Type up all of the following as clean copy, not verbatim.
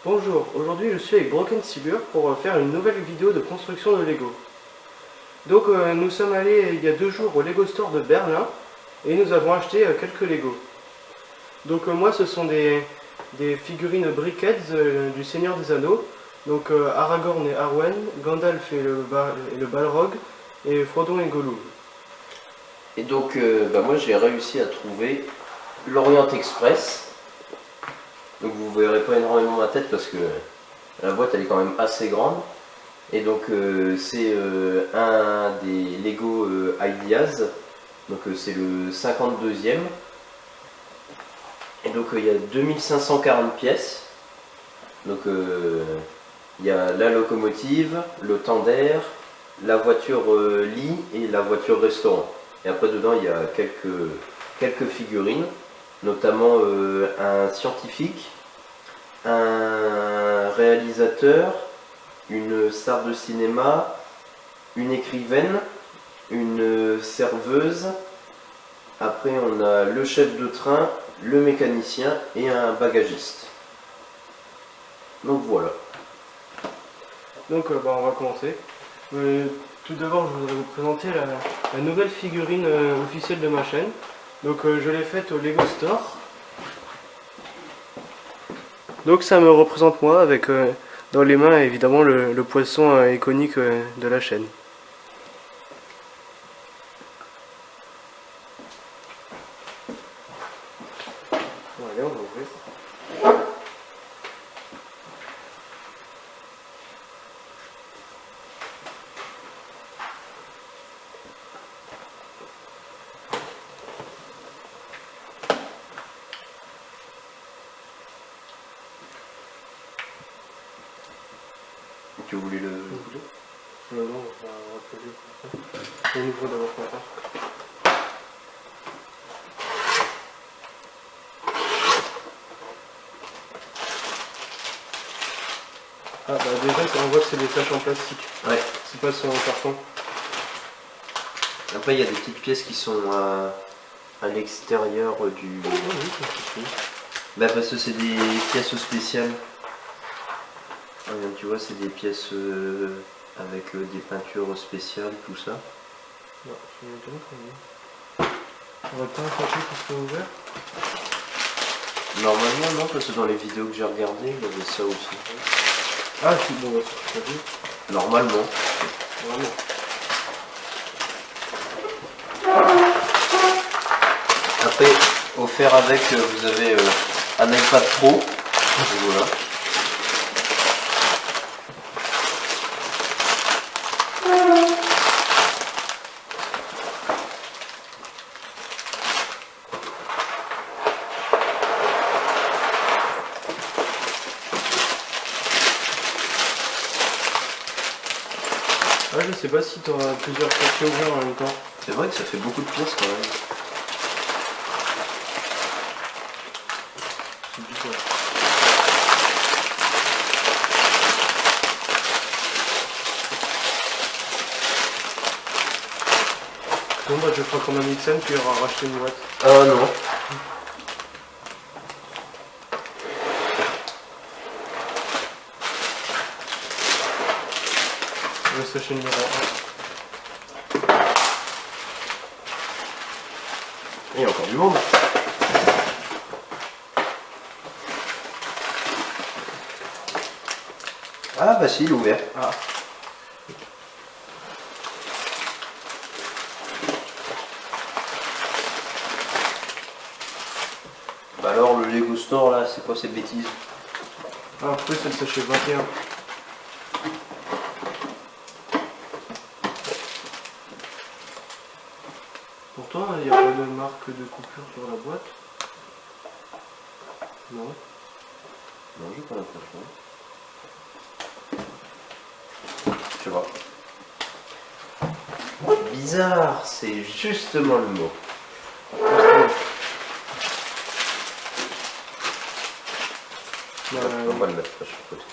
Bonjour, aujourd'hui je suis avec Broken Silver pour faire une nouvelle vidéo de construction de Lego. Donc nous sommes allés il y a 2 jours au Lego Store de Berlin et nous avons acheté quelques Lego. Donc moi ce sont des figurines Brickheads du Seigneur des Anneaux. Donc Aragorn et Arwen, Gandalf et le Balrog et Frodon et Gollum. Et donc moi j'ai réussi à trouver l'Orient Express. Donc vous verrez pas énormément ma tête parce que la boîte elle est quand même assez grande. Et donc c'est un des Lego Ideas. Donc c'est le 52e. Et donc il y a 2540 pièces. Donc il y a la locomotive, le tender, la voiture lit et la voiture restaurant. Et après dedans il y a quelques figurines, notamment un scientifique, un réalisateur, une star de cinéma, une écrivaine, une serveuse. Après on a le chef de train, le mécanicien et un bagagiste. Donc voilà. Donc on va commencer. Tout d'abord je voudrais vous présenter la nouvelle figurine officielle de ma chaîne. Donc je l'ai faite au Lego Store. Donc ça me représente moi avec dans les mains évidemment le poisson iconique de la chaîne. Bon, allez, on va ouvrir. Tu voulais le... Non, on va poser comme ça. On ouvre d'abord comme ça. Ah bah déjà on voit que c'est des tâches en plastique. Ouais. C'est pas sur un carton. Après il y a des petites pièces qui sont à l'extérieur du... Oh, oui, c'est tout. Bah parce que c'est des pièces spéciales. Regarde, tu vois, c'est des pièces avec des peintures spéciales, tout ça. Non, je m'étonne quand même. On va pas un papier qui soit ouvert. Normalement non, parce que dans les vidéos que j'ai regardées, il y avait ça aussi. Ah si, bon, c'est pas vu. Normalement. Vraiment. Après, offert avec, vous avez un iPad Pro. Et voilà. Ah, je sais pas si tu auras plusieurs papiers ouverts en même temps. C'est vrai que ça fait beaucoup de pièces quand même. C'est bizarre. Bon bah je ferai comme un Nixon, tu iras racheter une boîte. Ah non. Le sachet numéro 1. Il y a encore du monde. Ah bah si, il est ouvert. Ah. Bah alors le Lego Store là, c'est quoi ces bêtises? Ah, en plus c'est le sachet 21. Pourtant, il n'y a pas de marque de coupure sur la boîte. Non. Non, j'ai pas l'impression. Je sais pas. Bizarre, c'est justement le mot. On va le mettre là sur le côté.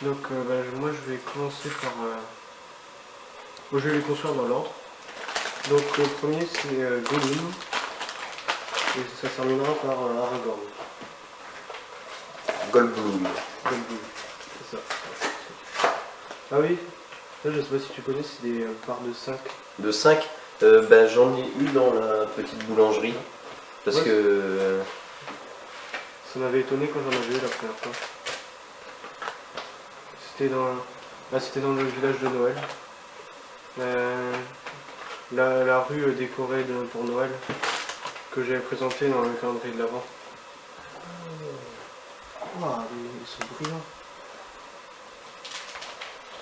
Donc moi je vais commencer par Bon, je vais les construire dans l'ordre. Donc le premier c'est Gollum. Et ça se terminera par Aragorn. Goldblum. Gollum, c'est ça. Ah oui, là je sais pas si tu connais, c'est des parts de 5. De 5, ben, j'en ai eu dans la petite boulangerie. Parce Ouais. que. Ça m'avait étonné quand j'en avais eu la première fois. C'était dans, là, c'était dans le village de Noël. La rue décorée pour Noël que j'avais présentée dans le calendrier de l'Avent. Waouh, ils sont brillants.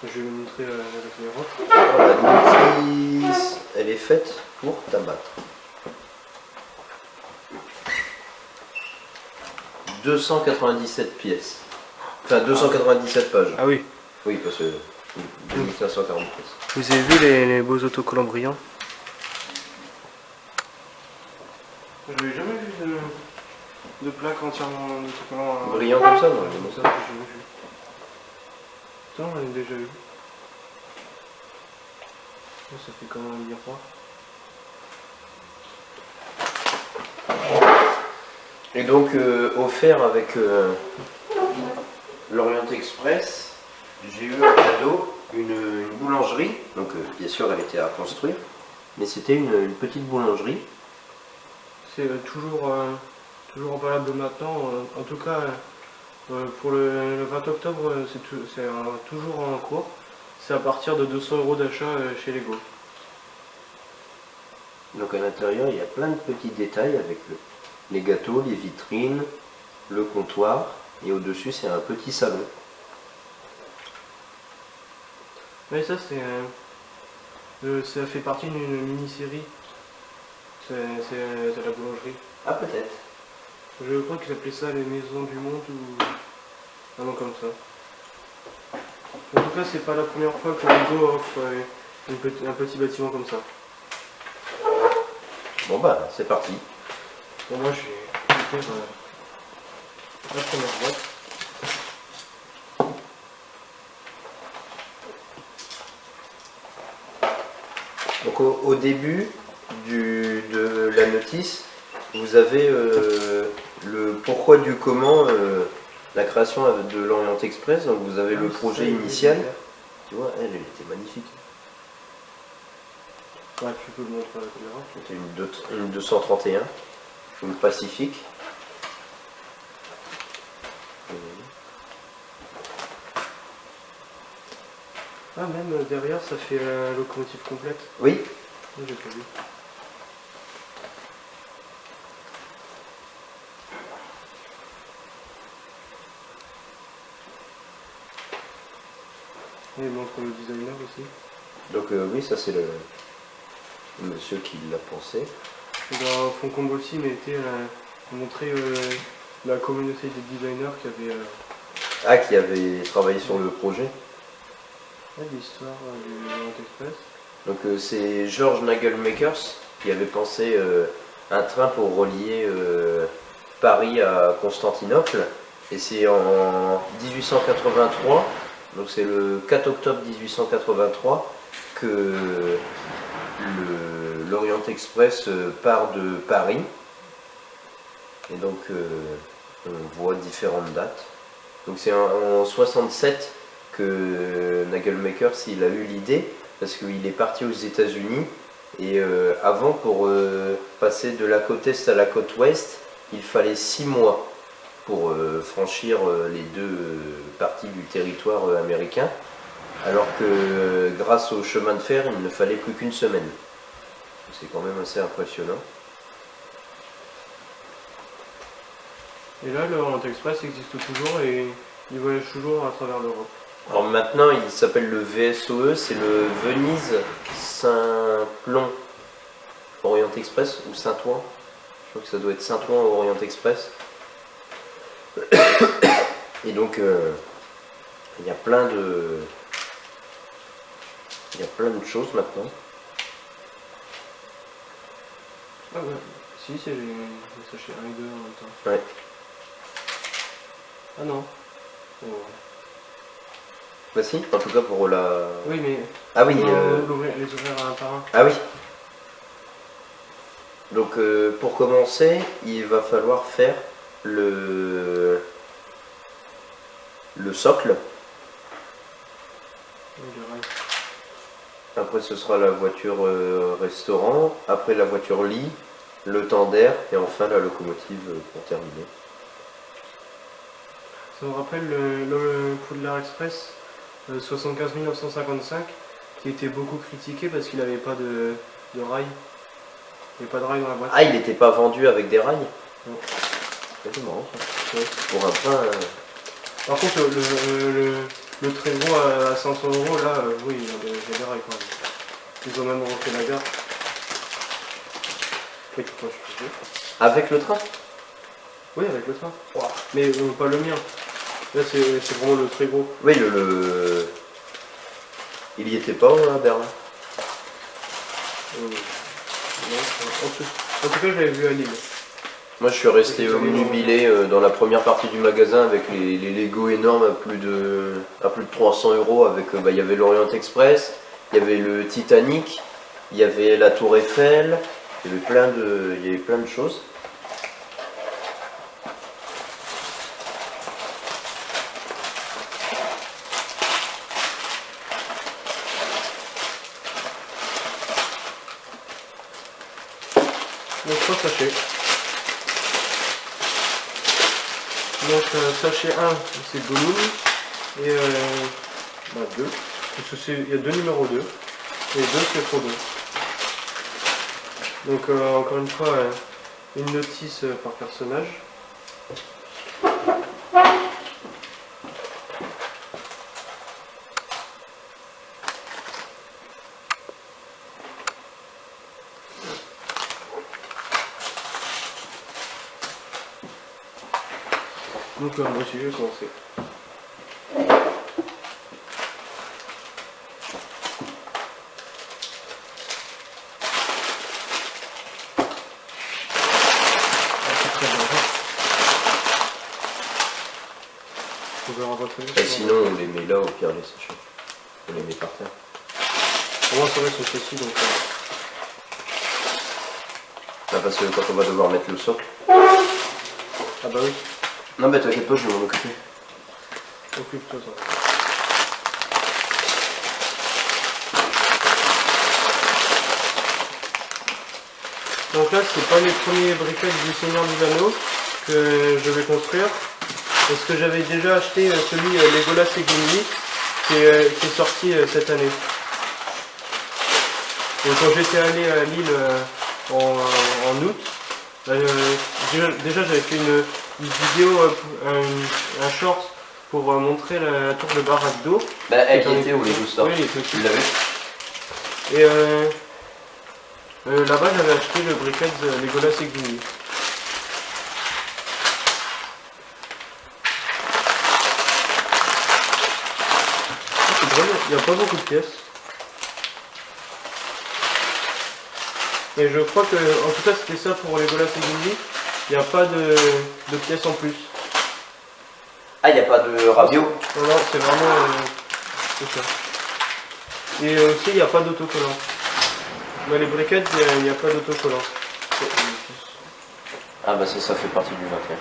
Je vais vous montrer la caméra. La notice, elle est faite pour t'abattre. 297 pièces. Enfin, 297 pages. Ah oui. Oui, parce que 2540 pièces. Vous avez vu les beaux autocollants brillants? Je n'avais jamais vu de plaque entièrement d'autocollants. Brillant comme ça, non? Comme ça, j'ai jamais vu. Putain, on l'a déjà vu. Oh, ça fait comme un miroir. Et donc, offert avec l'Orient Express, j'ai eu un cadeau, une boulangerie. Donc, bien sûr, elle était à construire, mais c'était une petite boulangerie. C'est toujours valable maintenant. En tout cas, pour le 20 octobre, c'est toujours en cours. C'est à partir de 200 € d'achat chez Lego. Donc, à l'intérieur, il y a plein de petits détails avec les gâteaux, les vitrines, le comptoir, et au-dessus, c'est un petit salon. Mais ça, ça fait partie d'une mini-série. C'est la boulangerie. Ah, peut-être. Je crois qu'ils appelaient ça les maisons du monde ou un nom comme ça. En tout cas, c'est pas la première fois que Lego offre un petit bâtiment comme ça. Bon, bah, c'est parti. Bon, moi, je vais ouvrir la première boîte. Donc, au début de la notice, vous avez le pourquoi du comment, la création de l'Orient Express. Donc, vous avez le projet initial. Tu vois, elle était magnifique. Ouais, tu peux le montrer à la caméra. C'était une 231, une Pacifique. Ah, même derrière, ça fait la locomotive complète. Oui, Oh, j'ai pas vu. Et il montre le designer aussi. donc oui, ça c'est le monsieur qui l'a pensé. Et dans Foncombe aussi, mais était montrer la communauté des designers qui avait Qui avait travaillé sur le projet. l'histoire du Orient Express. Donc c'est George Nagelmakers qui avait pensé un train pour relier Paris à Constantinople. Et c'est en 1883, donc c'est le 4 octobre 1883, que l'Orient Express part de Paris. Et donc on voit différentes dates. Donc c'est en 67 que Nagelmakers il a eu l'idée, parce qu'il est parti aux États-Unis et avant, pour passer de la côte est à la côte ouest, il fallait 6 mois pour franchir les deux parties du territoire américain, alors que grâce au chemin de fer, il ne fallait plus qu'une semaine. C'est quand même assez impressionnant. Et là, le Orient Express existe toujours et il voyage toujours à travers l'Europe. Alors maintenant, il s'appelle le VSOE, c'est le Venise-Saint-Plon Orient Express, ou Saint-Ouen. Je crois que ça doit être Saint-Ouen Orient Express. Et donc, il y a plein de choses maintenant. Ah ouais, si, c'est les sachets 1 et 2 en même temps. Ouais. Ah non. Oh. Bah si, en tout cas pour la... Oui, mais Ah oui, les ouvrir un par un. ah oui. Donc pour commencer, il va falloir faire le socle. Oui, le rail. Après ce sera la voiture restaurant. Après la voiture lit, le tender et enfin la locomotive pour terminer. Ça me rappelle le Poudlard Express 75 955 qui était beaucoup critiqué parce qu'il n'avait pas de rail. Il n'y avait pas de rail dans la boîte. Ah, il n'était pas vendu avec des rails? Non. C'est marrant ça. Ouais. Pour un train... Par contre, le très gros à 500 euros, là, oui, il y a des rails quand même. Ils ont même refait la gare. Oui, pourquoi je peux dire. Avec le train? Oui, avec le train. Wow. Mais pas le mien. Là, c'est vraiment le très gros. Oui, il y était pas à Berlin. Non, en tout cas, je l'avais vu à Lille. Moi je suis resté obnubilé dans la première partie du magasin avec les Lego énormes à plus de 300 euros. Avec, il y avait l'Orient Express, il y avait le Titanic, il y avait la Tour Eiffel, il y avait plein de choses. Donc 3 sachets. Donc sachet 1 c'est Gollum et 2. Parce qu'il y a 2 numéros 2 et 2 c'est Frodo. Donc encore une fois une notice par personnage. Donc moi aussi je vais commencer. Et sinon on les met là au pire les sachets. On les met par terre. Pour moi c'est vrai qu'ils sont petits donc... Ah, parce que quand on va devoir mettre le socle... Ah bah oui. Non mais t'inquiète pas, je vais m'en occuper. Occupe-toi ça. Donc là c'est pas les premiers briquettes du Seigneur des Anneaux que je vais construire. Parce que j'avais déjà acheté celui Legolas et Gimli qui est sorti cette année. Donc quand j'étais allé à Lille en août, déjà j'avais fait une vidéo, un short pour montrer la tour de baraque d'eau. Bah elle était au Lego Store. Oui, il était aussi. Tu l'avais? Et là-bas j'avais acheté le briquet de Legolas et Gimli. Il n'y a pas beaucoup de pièces. Et je crois que, en tout cas c'était ça pour Legolas et Gimli, il n'y a pas de pièces en plus. Ah, il n'y a pas de radio? Non, non, c'est vraiment... c'est ça. Et aussi il n'y a pas d'autocollant. Dans les briquettes, il n'y a pas d'autocollant. Ah bah ça fait partie du 21.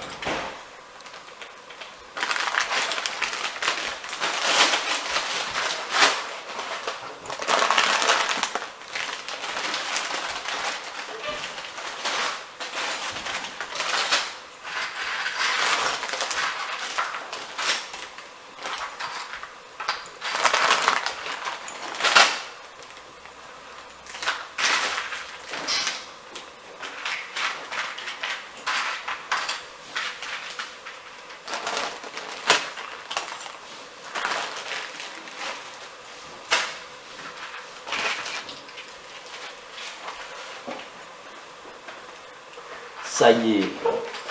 Ça y est,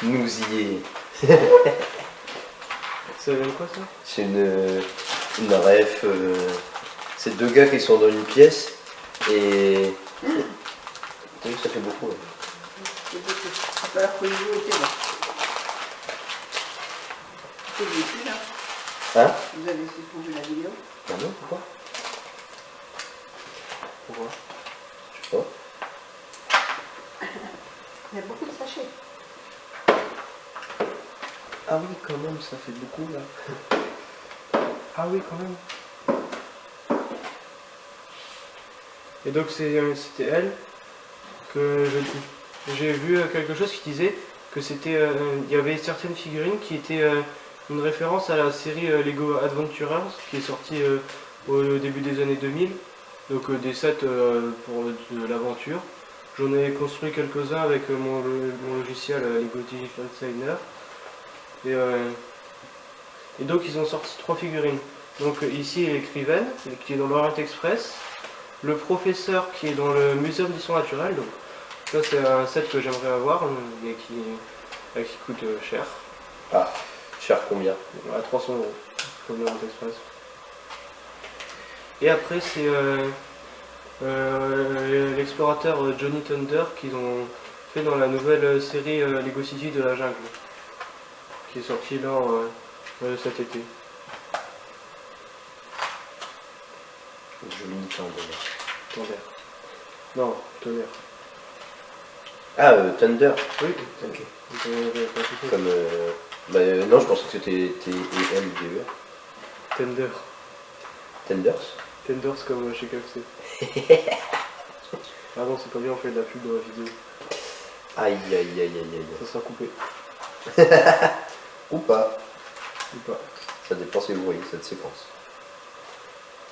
nous y est. Ça vient de quoi ça? C'est une ref. C'est deux gars qui sont dans une pièce et. T'as vu, ça fait beaucoup. Ouais. C'est beaucoup. Il va falloir que je joue au thé, là. C'est beaucoup, là. Hein? Vous avez suspendu la vidéo? Ah non, pourquoi? Pourquoi? Je sais pas. Il y a beaucoup de sachets. Ah oui, quand même, ça fait beaucoup là. Ah oui, quand même. Et donc c'était elle que j'ai vu quelque chose qui disait que c'était, il y avait certaines figurines qui étaient une référence à la série Lego Adventurers qui est sortie au début des années 2000. Donc des sets pour de l'aventure. J'en ai construit quelques-uns avec mon logiciel Lego Digital Designer. Et donc ils ont sorti 3 figurines. Donc ici l'écrivaine qui est dans l'Orient Express, le professeur qui est dans le Muséum d'Histoire Naturelle. Donc ça c'est un set que j'aimerais avoir mais qui coûte cher. Ah, cher combien? À 300 euros comme l'Orient Express. Et après c'est l'explorateur Johnny Thunder qu'ils ont fait dans la nouvelle série Lego City de la jungle qui est sortie là cet été. Joli Thunder. Thunder. Non, Thunder. Ah, Thunder. Oui, Ok. pas tout ça. Comme. Non, je pensais que c'était T-E-N-D-E-R. Thunder. Tenders. Tenders comme chez KFC. Ah non, c'est pas bien, on fait de la pub dans la vidéo. Aïe, aïe, aïe, aïe, aïe. Ça sera coupé. Ou pas. Ou pas. Ça dépend si vous voyez cette séquence.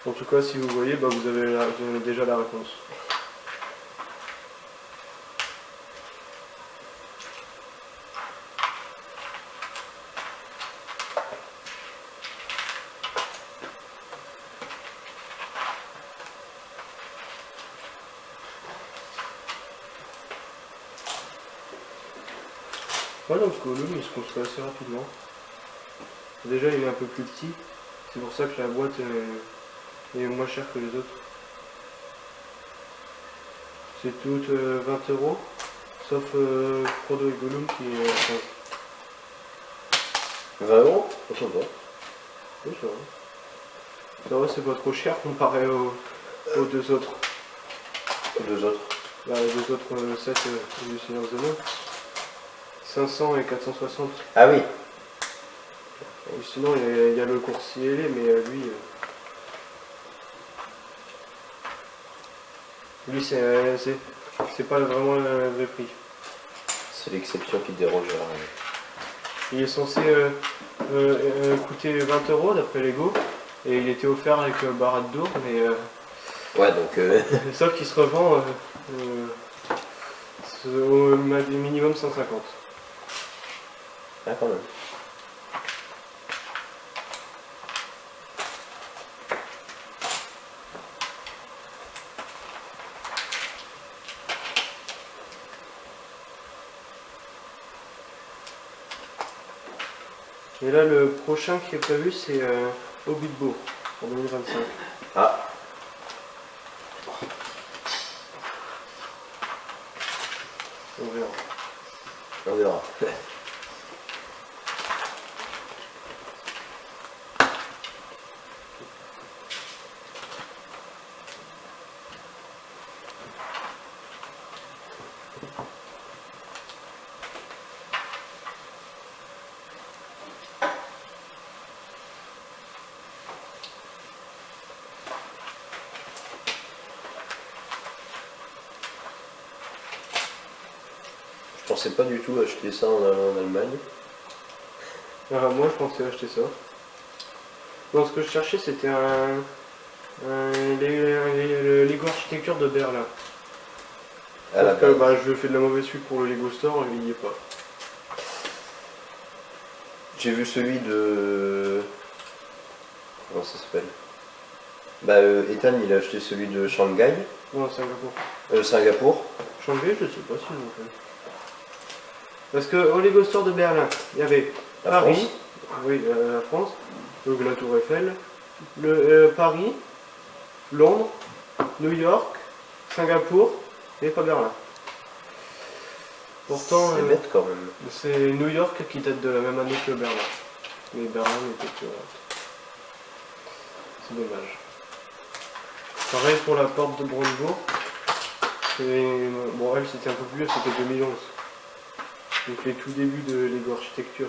En tout cas, si vous voyez, bah, vous avez déjà la réponse. Voilà, donc Gollum il se construit assez rapidement. Déjà il est un peu plus petit, c'est pour ça que la boîte est moins chère que les autres. C'est toutes 20 €, sauf Frodo et Gollum qui est à 15. 20 €? Ça va. Oui, ça va. Ça va, c'est pas trop cher comparé aux deux autres. Aux deux autres. Bah, les deux autres sets du Seigneur des Anneaux. 500 et 460. Ah oui. Et sinon, il y a le coursier ailé, mais lui c'est pas vraiment le vrai prix. C'est l'exception qui dérogera. Il est censé coûter 20 € d'après Lego, et il était offert avec Barad d'eau, mais Ouais, donc. sauf qu'il se revend au minimum 150. Ah, quand même. Et là, le prochain qui est prévu, c'est Hobbitbourg, en 2025. Ah. On verra. On verra. Je pensais pas du tout acheter ça en allant en Allemagne. Moi, je pensais acheter ça. Non, ce que je cherchais, c'était le Lego Architecture de Berlin. À la Sauf que base. bah, je fais de la mauvaise suite pour le Lego Store, il n'y est pas. J'ai vu celui de. Comment ça s'appelle? Bah, Ethan, il a acheté celui de Shanghai. Non, Singapour. Singapour. Shanghai, je sais pas si non plus. Parce que au Lego Store de Berlin, il y avait La Paris, France. oui, la France, donc la Tour Eiffel, Paris, Londres, New York, Singapour et pas Berlin. Pourtant, C'est bête quand même. c'est New York qui date de la même année que Berlin. Mais Berlin était plus C'est dommage. Pareil pour la porte de Brandebourg. Bon, elle c'était un peu plus vieux, c'était 2011. Donc les tout débuts de Lego Architecture.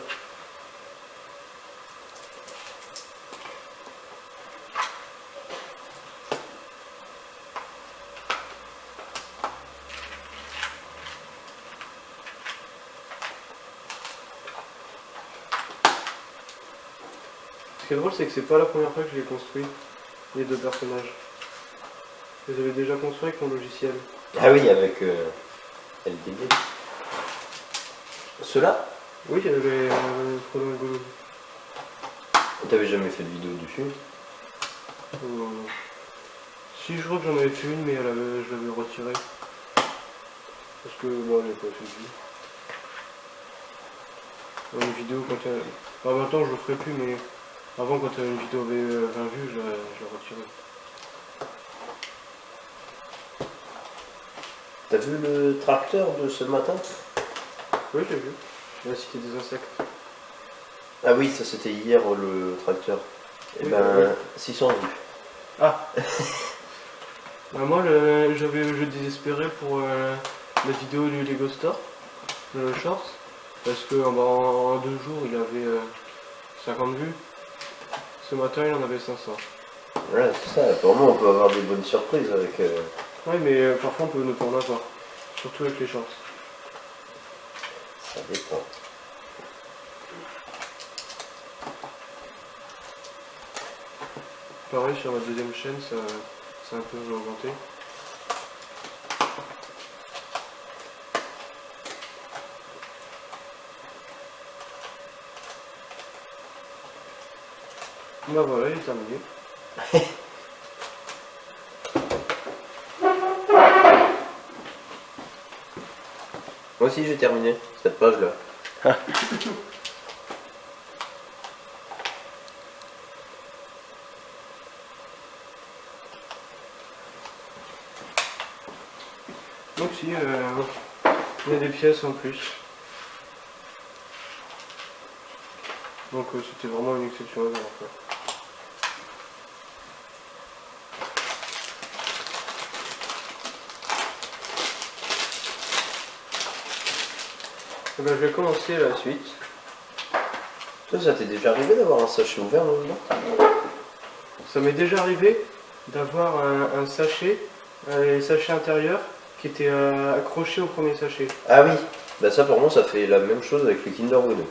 Ce qui est drôle, c'est que c'est pas la première fois que je les construis, les deux personnages. Je les avais déjà construits avec mon logiciel. Ah oui, avec LDB. Ceux-là, Oui, il y avait Frodon et Gollum. t'avais jamais fait de vidéo dessus? Si, je crois que j'en avais fait une, mais je l'avais retirée. Parce que bon, j'ai pas fait de vue. Une vidéo quand il y a... Enfin, maintenant je le ferai plus, mais avant quand une vidéo avait 20 vues, je la retirais. T'as vu le tracteur de ce matin? Oui, j'ai vu. La cité des insectes. Ah oui, ça c'était hier le tracteur. Et Oui, ben, oui. 600 vues. Ah moi, je désespérais pour la vidéo du Lego Store, le Shorts, parce que en 2 jours, il avait 50 vues. Ce matin, il en avait 500. Ouais, c'est ça. Pour moi, on peut avoir des bonnes surprises avec. Oui, mais parfois, on peut ne pas en avoir. Surtout avec les Shorts. Ça dépend. Pareil, sur ma deuxième chaîne, ça a un peu augmenté. Bah voilà, il est terminé. Moi aussi j'ai terminé cette page-là. Donc si, il y a des pièces en plus. Donc c'était vraiment une exception à avoir fait. Eh ben, je vais commencer la suite. Toi, ça t'est déjà arrivé d'avoir un sachet ouvert dans le dedans? Ça m'est déjà arrivé d'avoir un sachet, les sachets intérieurs, qui étaient accrochés au premier sachet. Ah oui, bah ça pour moi ça fait la même chose avec les Kinder Bueno.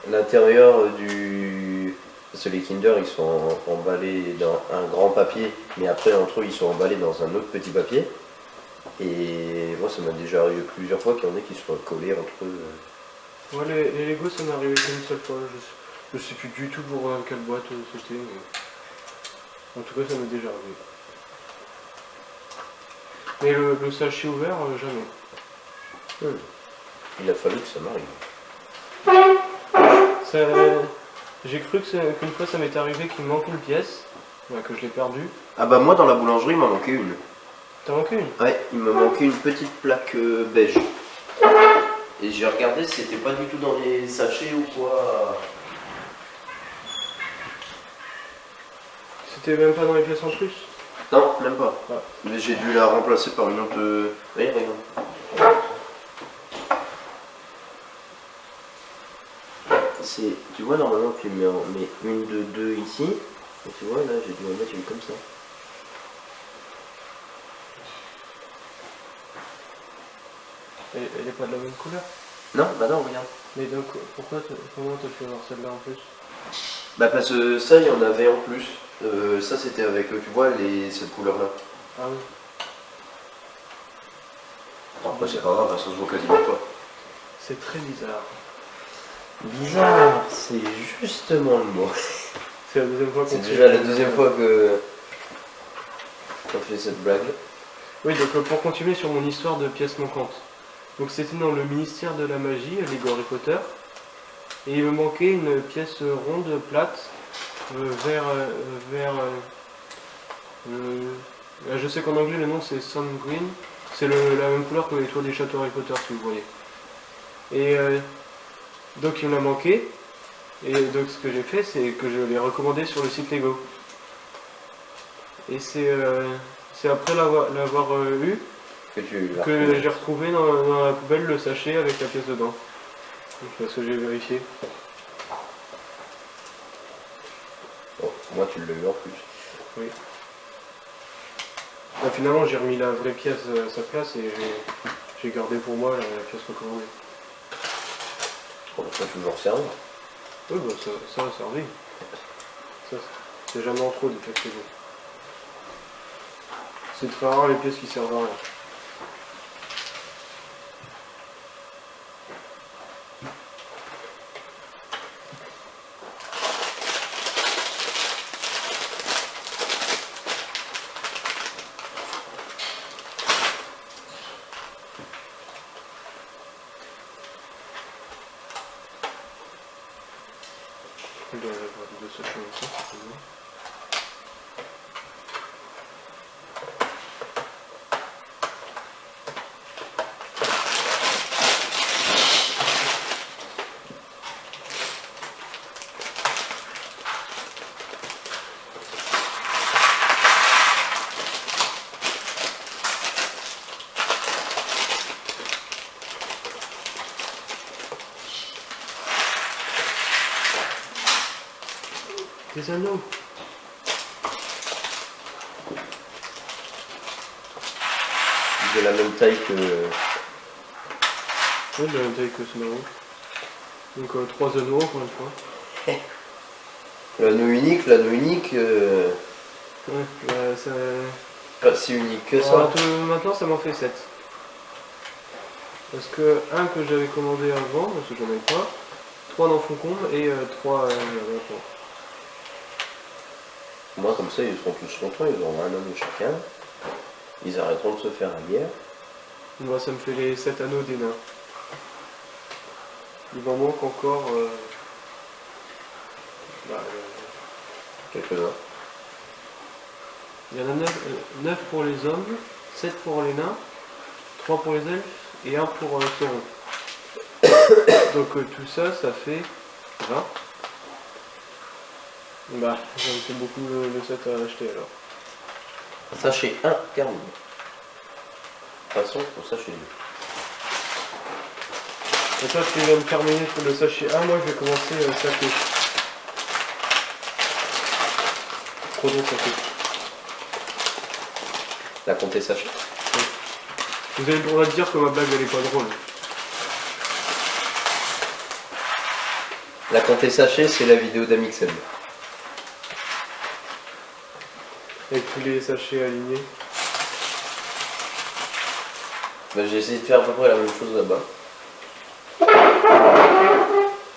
L'intérieur du... Parce que les Kinder ils sont emballés dans un grand papier, mais après entre eux ils sont emballés dans un autre petit papier. Et moi ça m'a déjà arrivé plusieurs fois qu'il y en ait qui soient collés entre eux. Ouais, les Lego, ça m'est arrivé qu'une seule fois. Je sais plus du tout pour quelle boîte c'était, mais en tout cas, ça m'est déjà arrivé. Mais le sachet ouvert, jamais. Il a fallu que ça m'arrive. J'ai cru qu'une fois, ça m'était arrivé qu'il me manque une pièce, que je l'ai perdue. Ah bah moi dans la boulangerie il m'en manquait une. T'as manqué une? Ouais, il me manquait une petite plaque beige. Et j'ai regardé si c'était pas du tout dans les sachets ou quoi. C'était même pas dans les pièces en plus. Non, même pas. Ah. Mais j'ai dû la remplacer par une autre. Oui, regarde. C'est, tu vois, normalement tu mets une de deux ici. Et tu vois, là j'ai dû en mettre une comme ça. Elle est pas de la même couleur. Non, bah non, regarde. Mais donc, comment t'as pu avoir celle-là en plus? Bah parce que ça, il y en avait en plus. Ça c'était avec, tu vois, cette couleur-là. Ah oui. Après c'est pas grave, ça se voit quasiment pas. C'est très bizarre. Bizarre, c'est justement le mot. C'est la deuxième fois qu'on C'est fait- déjà la deuxième fois qu'on fait cette blague. Oui, donc pour continuer sur mon histoire de pièces manquantes. Donc c'était dans le ministère de la magie, Lego Harry Potter. Et il me manquait une pièce ronde, plate, je sais qu'en anglais le nom c'est Sun Green. C'est la même couleur que les toits des châteaux Harry Potter si vous voyez. Et donc il me l'a manqué. Et donc ce que j'ai fait, c'est que je l'ai recommandé sur le site Lego. Et c'est après l'avoir eu Que tu l'as que retrouvé. j'ai retrouvé dans la poubelle le sachet avec la pièce dedans. Donc, parce que j'ai vérifié. Bon, moi tu l'as eu en plus. Oui. Bah, finalement, j'ai remis la vraie pièce à sa place et j'ai gardé pour moi la pièce recommandée. On peut toujours servir. Oui, bah, ça a servi. Ça, c'est jamais en trop des pièces Lego. C'est très rare les pièces qui servent à rien. Il doit y avoir deux sachets comme ça, c'est bien. Des anneaux. De la même taille que. Oui, j'ai la même taille que ce anneau. Donc 3 anneaux encore une fois. L'anneau unique, Ouais, bah, ça... pas si unique que ça. Alors, maintenant ça m'en fait 7. Parce que un que j'avais commandé avant, parce que j'en avais pas, 3 dans Foncombe et 3 maintenant. Moi, comme ça, ils seront tous contents, ils auront un anneau chacun. Ils arrêteront de se faire la guerre. Moi ça me fait les 7 anneaux des nains. Il m'en manque encore bah, Quelques-uns. il y en a 9 pour les hommes, 7 pour les nains, 3 pour les elfes et 1 pour Sauron. Donc tout ça, ça fait 20. Bah, ça me fait beaucoup le set à acheter alors. Sachet 1, terminé. De toute façon, pour sachet 2. Et toi, tu viens de terminer pour le sachet 1, moi je vais commencer sachet. Trop long sachet. La compter sachet. Vous avez le droit de dire que ma blague elle est pas drôle. La compter sachet, c'est la vidéo d'Amixem. Avec tous les sachets alignés. Bah, j'ai essayé de faire à peu près la même chose là-bas.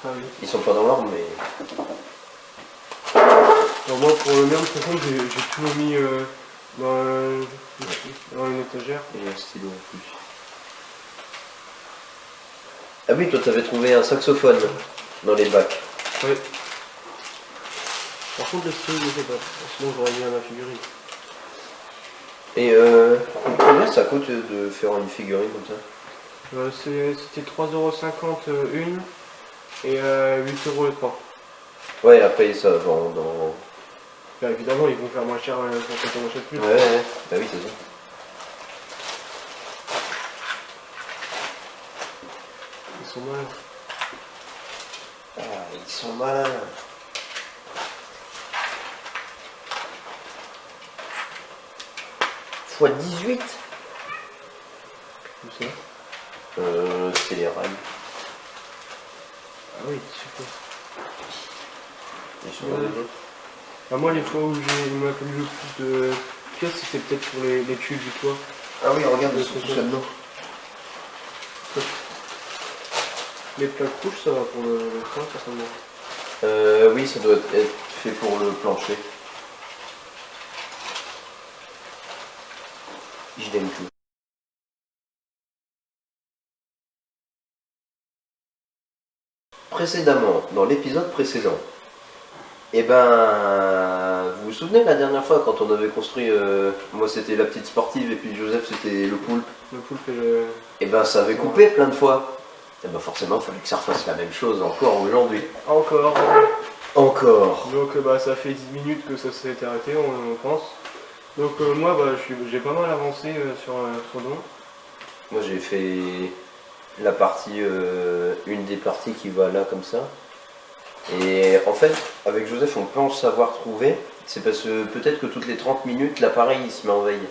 Ah oui. Ils sont pas dans l'ordre, mais. Alors moi pour le mien, de toute façon, j'ai tout mis dans une étagère. J'ai un stylo en plus. Ah oui, toi t'avais trouvé un saxophone dans les bacs. Ouais. Par contre le stylo je sais pas, sinon j'aurais mis à ma figurine. Et combien ça coûte de faire une figurine comme ça? C'était 3,50€ une et 8€ les 3. Ouais, après ça vend dans. Bah, évidemment ils vont faire moins cher quand on achète plus. Ouais, bah oui, c'est ça. Ils sont mal. Ah, ils sont malins. Fois 18. Comme ça. C'est les rails. Ah oui, super. Ils sont Ouais. dans les autres. Ah, moi les fois où il m'a fallu le plus de pièces c'était peut-être pour les tubes du toit. Ah oui, regarde, Le ils sont tous saxophone. là-dedans. Les plaques couches ça va pour le frein certainement. Oui, ça doit être fait pour le plancher. Je l'aime tout. Précédemment, dans l'épisode précédent, eh ben, vous vous souvenez la dernière fois quand on avait construit, moi c'était la petite sportive et puis Joseph c'était le poulpe. Le poulpe et le... Eh ben, ça avait coupé plein de fois. Et bah forcément, il fallait que ça refasse la même chose encore aujourd'hui. Encore. Encore. Donc bah, ça fait 10 minutes que ça s'est arrêté, on pense. Donc moi bah, j'ai pas mal avancé sur Don. Moi j'ai fait la partie, une des parties qui va là comme ça. Et en fait, avec Joseph, on pense savoir trouver. C'est parce que peut-être que toutes les 30 minutes, l'appareil il se met en veille.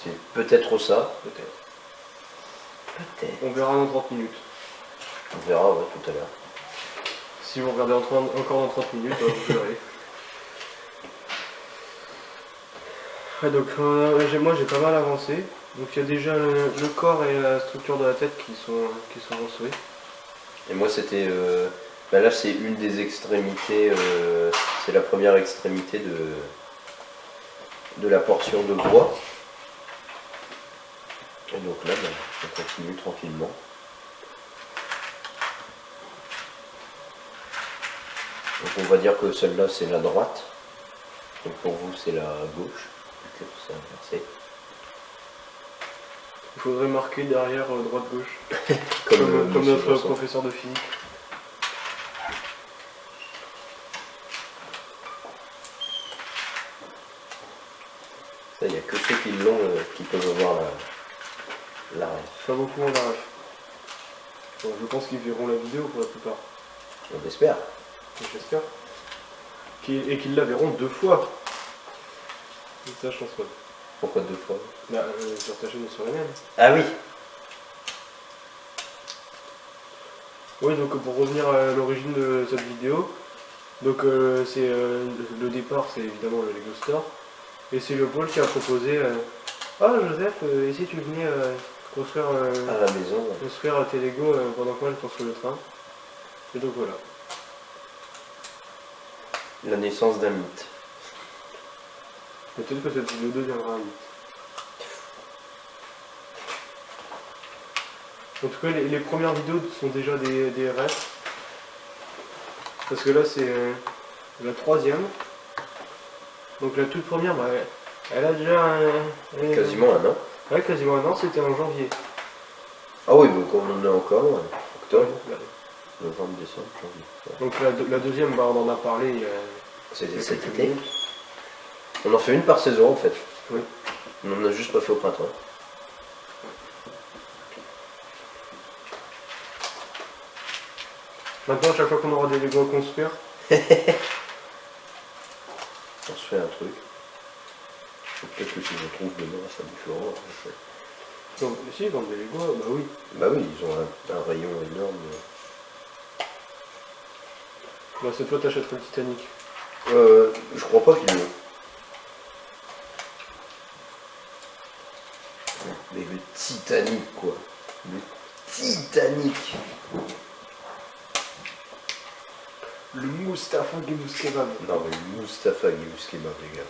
C'est peut-être ça. Peut-être. Peut-être. On verra dans 30 minutes. On verra ouais, tout à l'heure. Si vous regardez encore dans 30 minutes, vous verrez. Ouais, donc moi j'ai pas mal avancé. Donc il y a déjà le corps et la structure de la tête qui sont construits. Et moi c'était... bah là c'est une des extrémités, c'est la première extrémité de la portion de bois. Et donc là, bah, on continue tranquillement. Donc on va dire que celle-là c'est la droite. Donc pour vous c'est la gauche. Donc c'est inversé. Il faudrait marquer derrière droite-gauche. Comme Comme Monsieur notre Janson. professeur de physique. Ça, il n'y a que ceux qui l'ont qui peuvent avoir la rêve. Pas beaucoup en arrache. Bon, je pense qu'ils verront la vidéo pour la plupart. On espère. J'espère. Et qu'ils la verront 2 fois. Et ça je pense pas. Pourquoi 2 fois? Bah, sur ta chaîne et sur la mienne. Ah oui. Oui, donc pour revenir à l'origine de cette vidéo, donc c'est le départ, c'est évidemment le Lego Store, et c'est le Paul qui a proposé ah Joseph, et si tu venais construire, À la maison. Ouais. construire tes Lego pendant que moi je construis le train. Et donc voilà. La naissance d'un mythe. Peut-être que cette vidéo deviendra un mythe. En tout cas, les premières vidéos sont déjà des refs. Parce que là, c'est la 3e. Donc la toute première, bah, elle a déjà Quasiment un an. Ouais, quasiment un an, c'était en janvier. Ah oui, donc on en est encore loin. Octobre, Ouais. novembre, décembre, janvier. Ouais. Donc la deuxième, bah, on en a parlé C'était il y a cet quelques été. minutes. On en fait une par saison en fait. Oui. On en a juste pas fait au printemps. Maintenant, à chaque fois qu'on aura des Lego à construire, On se fait un truc. Peut-être que si je trouve demain, ça me fera. donc, si, ils vendent des Lego, bah oui. Bah oui, ils ont un rayon énorme. Bah, cette fois, t'achèteras le Titanic. Je crois pas qu'ils l'ont. Mais le Titanic quoi. Le Titanic. Le Mustapha Gemous Kebab. Non mais Mustapha Gemous Kebab les gars.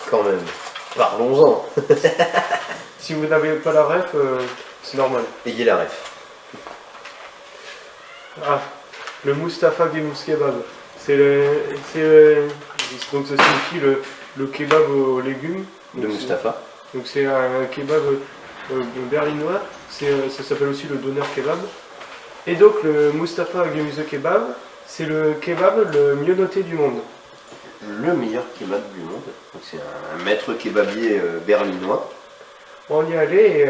Quand même. Parlons-en. Si vous n'avez pas la ref, c'est normal. Ayez la ref. Ah, le Mustapha Gemous Kebab. Donc ça signifie le kebab aux légumes. De Donc, Mustapha. Donc c'est un kebab berlinois, ça s'appelle aussi le doner kebab. Et donc le Mustapha Gemous Kebab, c'est le kebab le mieux noté du monde. Le meilleur kebab du monde. Donc c'est un maître kebabier berlinois. On y allait et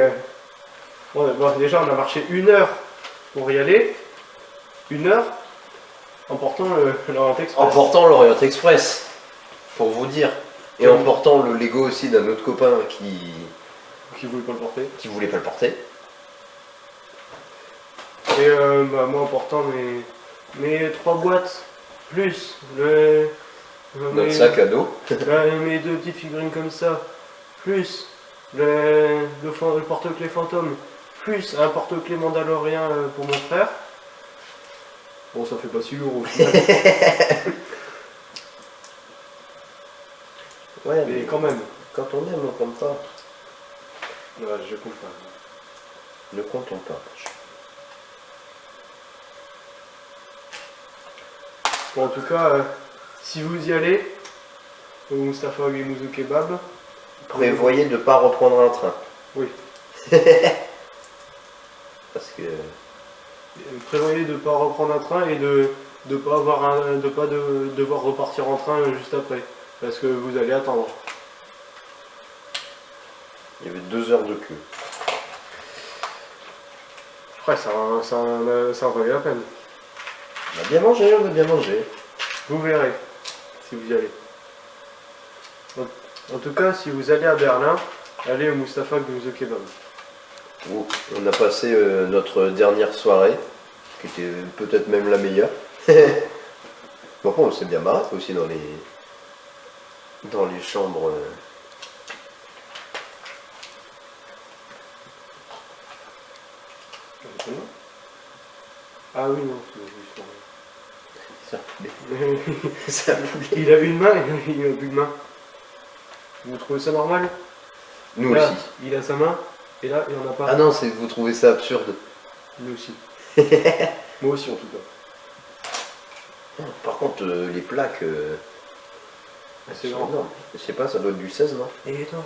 bon, déjà on a marché 1 heure pour y aller. 1 heure en portant l'Orient Express. En portant l'Orient Express. Pour vous dire. Et en portant le Lego aussi d'un autre copain Qui voulait pas le porter. qui voulait pas le porter. Et bah, moi en portant mes 3 boîtes, plus Notre sac à dos. mes 2 petites figurines comme ça, plus le porte-clés fantôme, plus un porte-clés mandalorien pour mon frère. Bon, ça fait pas si lourd au final. Ouais, Mais quand même, quand on aime, on compte pas. ouais, je compte pas. Ne comptons pas. Bon, en tout cas, si vous y allez, au Mustapha Gemous Kebab, Prévoyez de ne pas reprendre un train. oui. Parce que Prévoyez de ne pas reprendre un train et de pas devoir repartir en train juste après. Parce que vous allez attendre. il y avait 2 heures de queue. Après, ça en valait la peine. On a bien mangé, on a bien mangé. Vous verrez si vous y allez. En tout cas, si vous allez à Berlin, allez au Mustapha Gnuzo Kebab. Où on a passé notre dernière soirée, qui était peut-être même la meilleure. Bon, on s'est bien marré aussi dans les chambres. Ah oui, non, Ça, c'est ça, il a une main et il a plus de main. Vous trouvez ça normal? nous Là, aussi. il a sa main et là, il en a pas. Ah non, c'est vous trouvez ça absurde. Nous aussi. Moi aussi, en tout cas. Par contre, les plaques, C'est sont grand. énormes. Je sais pas, ça doit être du 16, non? Et énorme.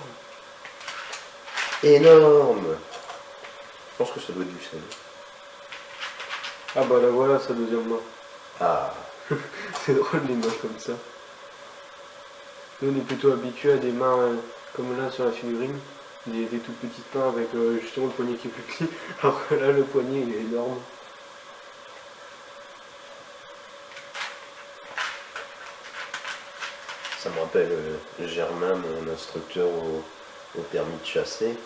Énorme. Je pense que ça doit être du 16. Ah bah là, voilà sa deuxième main. Ah, C'est drôle les mains comme ça. Nous on est plutôt habitués à des mains comme là sur la figurine, des toutes petites mains avec justement le poignet qui est plus petit, alors que là le poignet il est énorme. ça me rappelle Germain, mon instructeur au permis de chasser,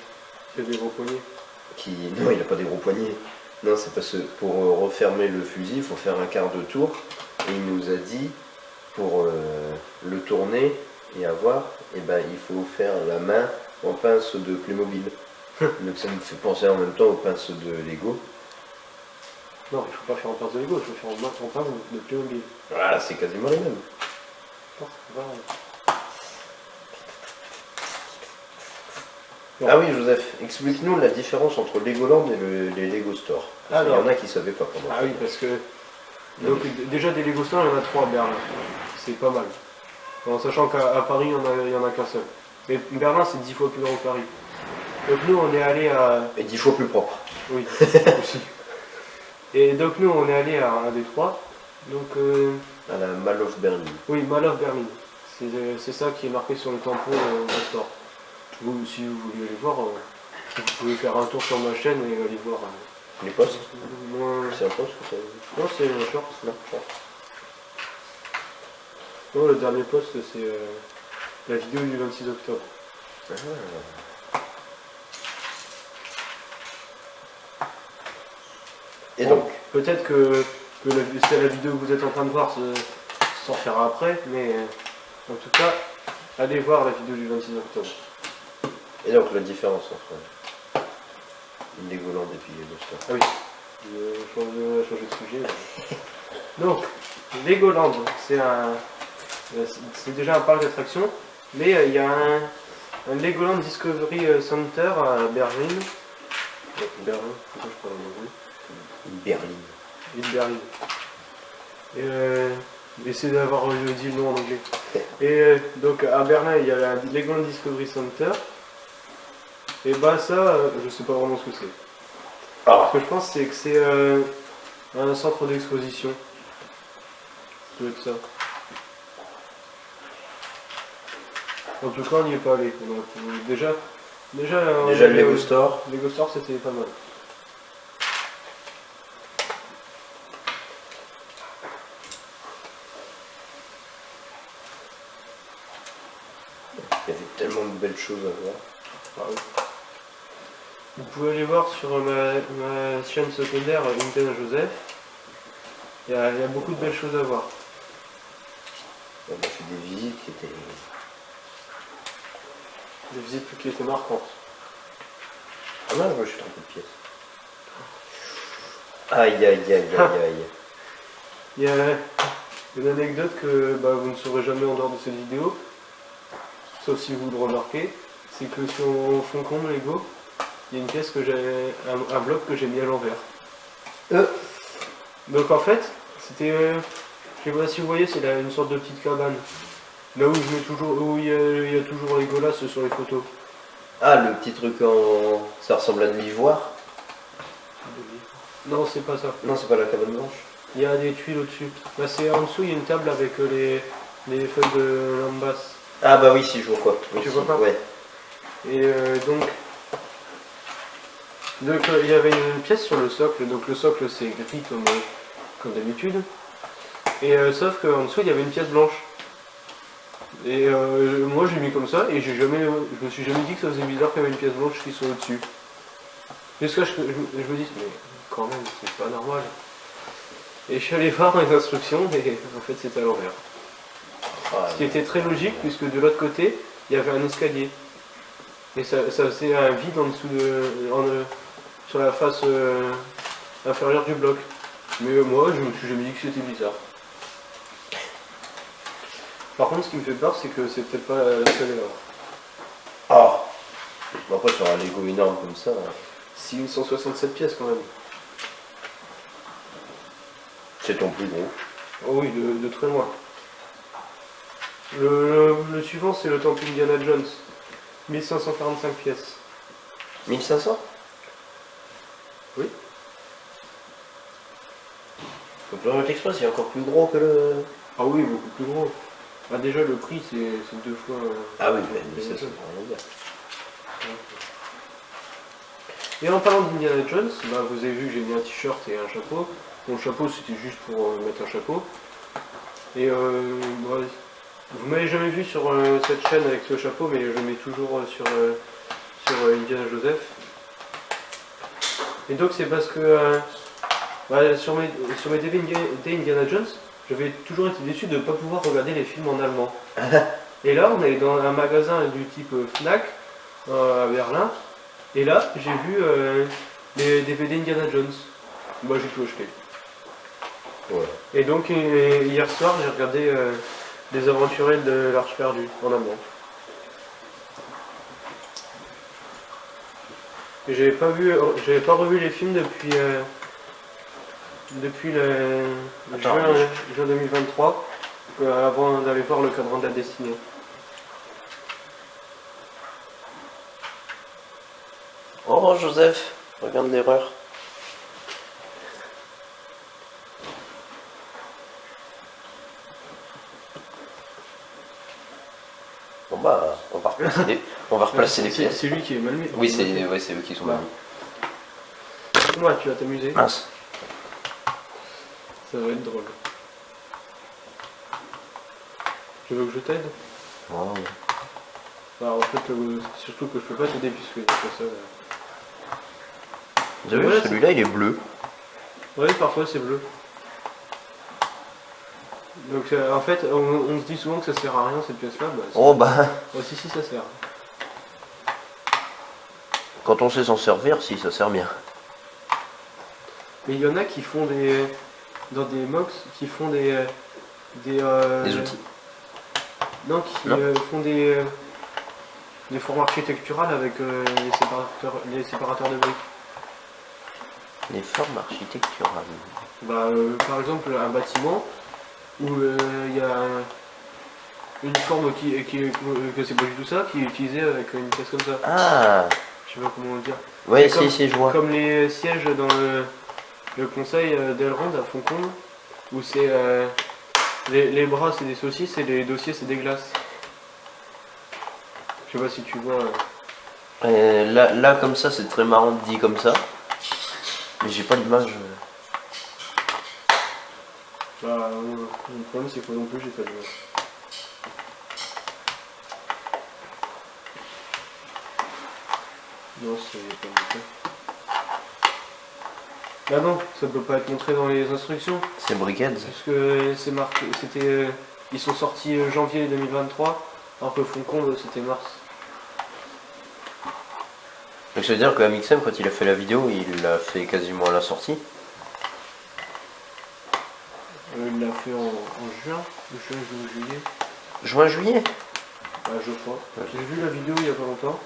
Il y a des gros poignets. qui... Non, il n'a pas des gros poignets. Non, c'est parce que pour refermer le fusil, il faut faire un quart de tour. Et il nous a dit, pour le tourner et avoir, eh ben, il faut faire la main en pince de Playmobil. Donc ça me fait penser en même temps aux pinces de Lego. Non, il faut pas faire en pince de Lego, il faut faire en pince de Playmobil. Voilà, c'est quasiment les mêmes. Non, c'est pas vrai. Ah oui, Joseph, explique-nous la différence entre Legoland et les Lego Store. Parce qu'il y en a qui ne savaient pas pendant. Ah oui, parce que donc, déjà des Lego Store, il y en a 3 à Berlin. C'est pas mal. En sachant qu'à Paris, il y en a qu'un seul. Mais Berlin, c'est 10 fois plus grand que Paris. Donc nous, on est allé à... Et 10 fois plus propre. Oui, aussi. Et donc nous, on est allé à un des 3. Donc, À la Mall of Berlin. oui, Mall of Berlin. C'est ça qui est marqué sur le tampon du store. Vous, si vous voulez aller voir, vous pouvez faire un tour sur ma chaîne et aller voir. Les postes Moi, C'est un poste que ça... non, c'est un short. Non, le dernier post, c'est la vidéo du 26 octobre. Et Bon, donc, peut-être que c'est la vidéo que vous êtes en train de voir sortira après, mais en tout cas, allez voir la vidéo du 26 octobre. la différence entre Legoland et puis Lego Store. Ah oui, je change de sujet. Donc, Legoland, c'est déjà un parc d'attractions, mais il y a un Legoland Discovery Center à Berlin. Berlin, pourquoi je parle en anglais? Berlin. Ville Berlin. Essayez d'avoir dit le nom en anglais. Et donc à Berlin, il y a la Legoland Discovery Center. Et bah ça, je sais pas vraiment ce que c'est. Ah, Ce que je pense, c'est que c'est un centre d'exposition. Ça doit être ça. En tout cas, on n'y est pas allé. Déjà déjà le Lego Store. Lego Store, c'était pas mal. Il y avait tellement de belles choses à voir. Ah oui. Vous pouvez aller voir sur ma chaîne secondaire Indiana Joseph. Il y a beaucoup de belles choses à voir. On a fait des visites qui étaient... Des visites qui étaient marquantes. Ah non, moi je suis trompé de pièce. Aïe aïe aïe aïe aïe. Il y a une anecdote que vous ne saurez jamais en dehors de cette vidéo, sauf si vous le remarquez, c'est que sur mon fond comble Lego, il y a une pièce que j'ai, un bloc que j'ai mis à l'envers. Donc en fait, c'était, je sais pas si vous voyez, c'est une sorte de petite cabane. Là où je mets toujours, où il y a toujours les golasses sur les photos. Ah, le petit truc en... Ça ressemble à de l'ivoire. Non, c'est pas ça. Non, c'est pas la cabane blanche. Il y a des tuiles au-dessus. Bah, c'est en dessous, il y a une table avec les feuilles de lambas. Ah bah oui, si, je vois quoi. Oui, Tu si, vois pas? ouais. Et donc il y avait une pièce sur le socle. Donc le socle c'est gris comme d'habitude. Et sauf qu'en dessous il y avait une pièce blanche. Et moi j'ai mis comme ça et je me suis jamais dit que ça faisait bizarre qu'il y avait une pièce blanche qui soit au-dessus. Jusqu'à ce que je me dis mais quand même c'est pas normal. Et je suis allé voir les instructions et en fait c'était à l'envers. Ah, Ce qui était très logique puisque de l'autre côté il y avait un escalier. Et ça faisait un vide en dessous sur la face inférieure du bloc. Mais moi je me suis jamais dit que c'était bizarre. Par contre ce qui me fait peur c'est que c'est peut-être pas la seule erreur. Ah bon, après sur un Lego énorme comme ça. 6167 pièces quand même. C'est ton plus gros. Oh oui, de très loin. Le suivant c'est le temple Indiana Jones. 1545 pièces. 1500? Oui. Le Orient Express il est encore plus gros que le. Ah oui, beaucoup plus gros. Ah, déjà le prix c'est 2 fois. Ah oui, mais 1500, ça veut rien dire. Et en parlant d'Indiana Jones, bah, vous avez vu que j'ai mis un t-shirt et un chapeau. Mon chapeau c'était juste pour mettre un chapeau. Et bah, vous m'avez jamais vu sur cette chaîne avec ce chapeau, mais je le mets toujours sur Indiana Joseph. Et donc c'est parce que bah, sur mes DVD Indiana Jones, j'avais toujours été déçu de ne pas pouvoir regarder les films en allemand. Et là on est dans un magasin du type Fnac à Berlin. Et là, j'ai vu les DVD Indiana Jones. Moi, j'ai tout acheté. Ouais. Et donc, hier soir, j'ai regardé Les Aventuriers de l'Arche perdue en allemand. Et j'avais pas revu les films depuis Attends, juin 2023, avant d'aller voir le cadran de la destinée. Oh Joseph, regarde l'erreur. Bon bah, on va replacer les pièces. C'est lui qui est mal mis. Oui, c'est eux qui sont mal mis. Moi, tu vas t'amuser. Mince. Ça va être drôle. Tu veux que je t'aide? Oh. Bah, en fait, surtout que je peux pas t'aider puisque il est pas seul. Vous avez vu, celui-là il est bleu. Oui, parfois c'est bleu. Donc en fait, on se dit souvent que ça sert à rien cette pièce-là. Bah, Oh bah, oh, si, ça sert. quand on sait s'en servir, si ça sert bien. Mais il y en a qui font dans des mocks, qui font des outils. Non, qui Non. font des formes architecturales avec les séparateurs de briques. Les formes architecturales. Bah, par exemple, un bâtiment où il y a une forme que c'est pas du tout ça, qui est utilisée avec une pièce comme ça. Ah. Je sais pas comment le dire. Ouais, C'est si, je vois. Comme les sièges dans le conseil d'Elrond à Foncombe, où c'est les bras c'est des saucisses et les dossiers c'est des glaces. Je sais pas si tu vois. Là, comme ça, c'est très marrant dit comme ça. Mais j'ai pas l'image. Bah, le problème c'est que moi non plus j'ai pas de. Non, c'est pas montré. Bah non, ça peut pas être montré dans les instructions. C'est Brickheads. Parce que c'est marqué, ils sont sortis janvier 2023, alors que Foncombe c'était mars. Donc ça veut dire que Amixem, quand il a fait la vidéo, il l'a fait quasiment à la sortie. Il l'a fait en juin, ou juillet. Juin-juillet. Bah, je crois. J'ai vu la vidéo il y a pas longtemps.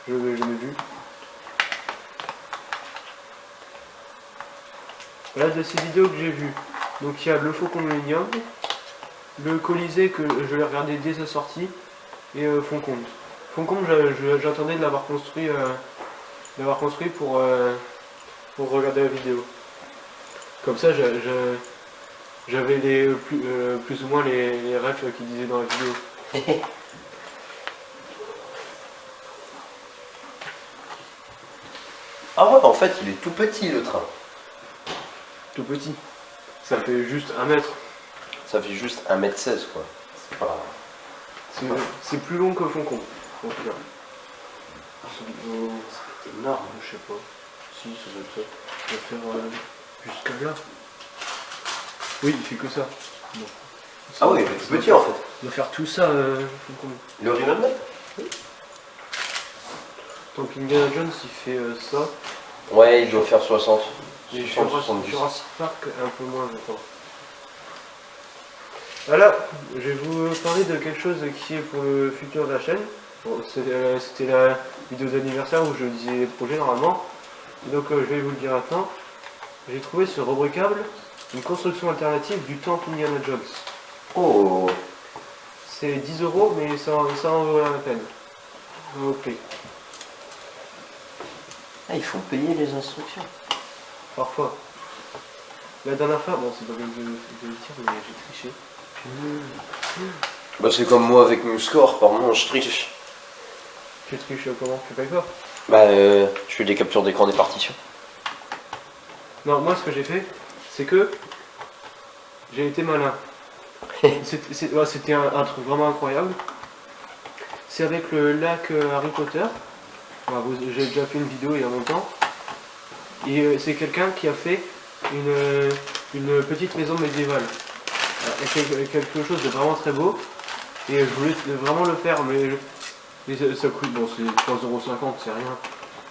Je l'ai jamais vue. Là, de ces vidéos que j'ai vues, donc il y a le Faucon Millennium, le Colisée que je l'ai regardé dès sa sortie, et Foncombe. Foncombe, j'attendais de l'avoir construit pour pour regarder la vidéo. Comme ça, j'avais plus ou moins les refs qu'ils disaient dans la vidéo. Ah ouais, en fait, il est tout petit le train. Tout petit. Ça fait juste 1 mètre. Ça fait juste 1m16 quoi. C'est pas... C'est plus long que Foncombe. En tout cas. C'est énorme. Je sais pas. Si, ça doit être ça. On va faire jusqu'à là. Oui, il fait que ça. Bon. Ah oui, c'est petit en fait. On va faire tout ça, Foncombe. Le River. Donc Indiana Jones, il fait ça. Ouais, il doit faire 60. Et 60, 70. Jurassic Park, un peu moins, je crois. Voilà, je vais vous parler de quelque chose qui est pour le futur de la chaîne. Bon, c'était la vidéo d'anniversaire où je disais les projets normalement. Donc je vais vous le dire maintenant. J'ai trouvé sur Rebricable une construction alternative du temple Indiana Jones. Oh. C'est 10 €, mais ça en vaut la peine. Ok. Ah, il faut payer les instructions. Parfois. La dernière fois, bon c'est pas bien de le dire, mais j'ai triché. Bah c'est comme moi avec mon score, par moment je triche. Tu triches comment? Tu payes pas? Bah je fais des captures d'écran des partitions. Non, moi ce que j'ai fait, c'est que j'ai été malin. C'était un truc vraiment incroyable. C'est avec le lac Harry Potter. J'ai déjà fait une vidéo il y a longtemps. Et c'est quelqu'un qui a fait une petite maison médiévale. Quelque chose de vraiment très beau. Et je voulais vraiment le faire, mais ça coûte, bon c'est 3,50 €, c'est rien.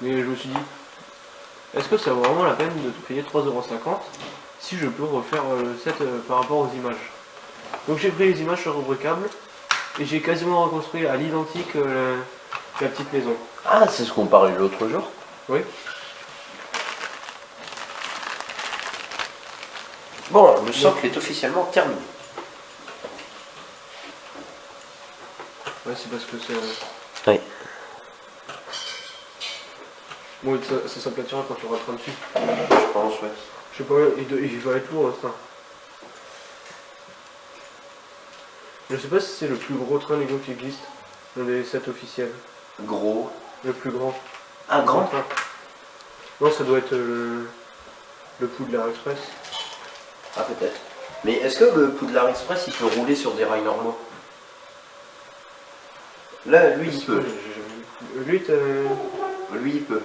Mais je me suis dit, est-ce que ça vaut vraiment la peine de payer 3,50 € si je peux refaire le set par rapport aux images? Donc j'ai pris les images sur Rebricable et j'ai quasiment reconstruit à l'identique la petite maison. Ah, c'est ce qu'on parlait l'autre jour. Oui. Bon, le socle est officiellement terminé. Ouais, c'est parce que c'est... Oui. Bon, ça s'aplatira quand tu rentres dessus. Je pense, ouais. Je sais pas, il va être lourd le train. Je sais pas si c'est le plus gros train Lego qui existe dans les sets officiels. Gros. Le plus grand. Un grand train. Non, ça doit être le Poudlard Express. Ah, peut-être. Mais est-ce que le Poudlard Express il peut rouler sur des rails normaux? Là, lui il peut. Lui, Lui il peut.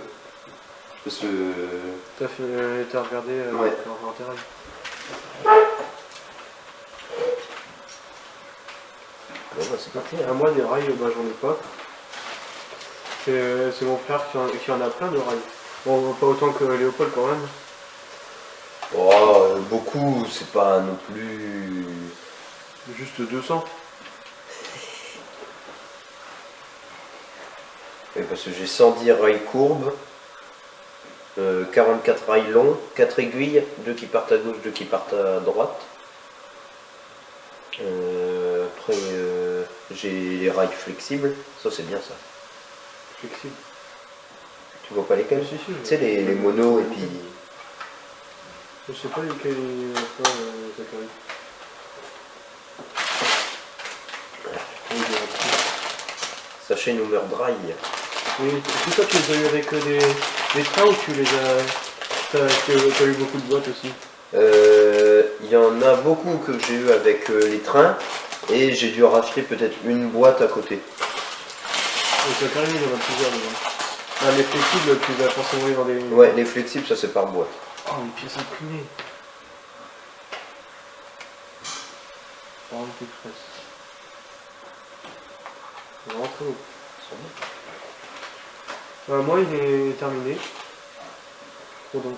Parce que. t'as regardé Ouais. l'intérêt. Bon, bah, c'est parti. À moi, des rails, bah, j'en ai pas. C'est mon frère qui en a plein de rails. Bon, pas autant que Léopold quand même. Oh, beaucoup, c'est pas non plus. Juste 200. Oui, parce que j'ai 110 rails courbes, 44 rails longs, 4 aiguilles, 2 qui partent à gauche, 2 qui partent à droite. Après, j'ai les rails flexibles, ça c'est bien ça. Flexible. Tu vois pas lesquels? Si, si, Tu sais, les monos et puis. Je sais pas lesquels il y en a pas, Zachary. Sachet Number Dry. Oui, tout ça, tu les as eu avec des trains ou tu les as. T'as eu beaucoup de boîtes aussi? Il y en a beaucoup que j'ai eu avec les trains et j'ai dû racheter peut-être une boîte à côté. Et Zachary, il y en a plusieurs déjà. Ah, les flexibles, tu les as forcément eu dans des. Ouais, les flexibles, ça c'est par boîte. Oh, les pièces imprimées. Orange Express. C'est vraiment très beau. Moi, il est terminé. Trop donc.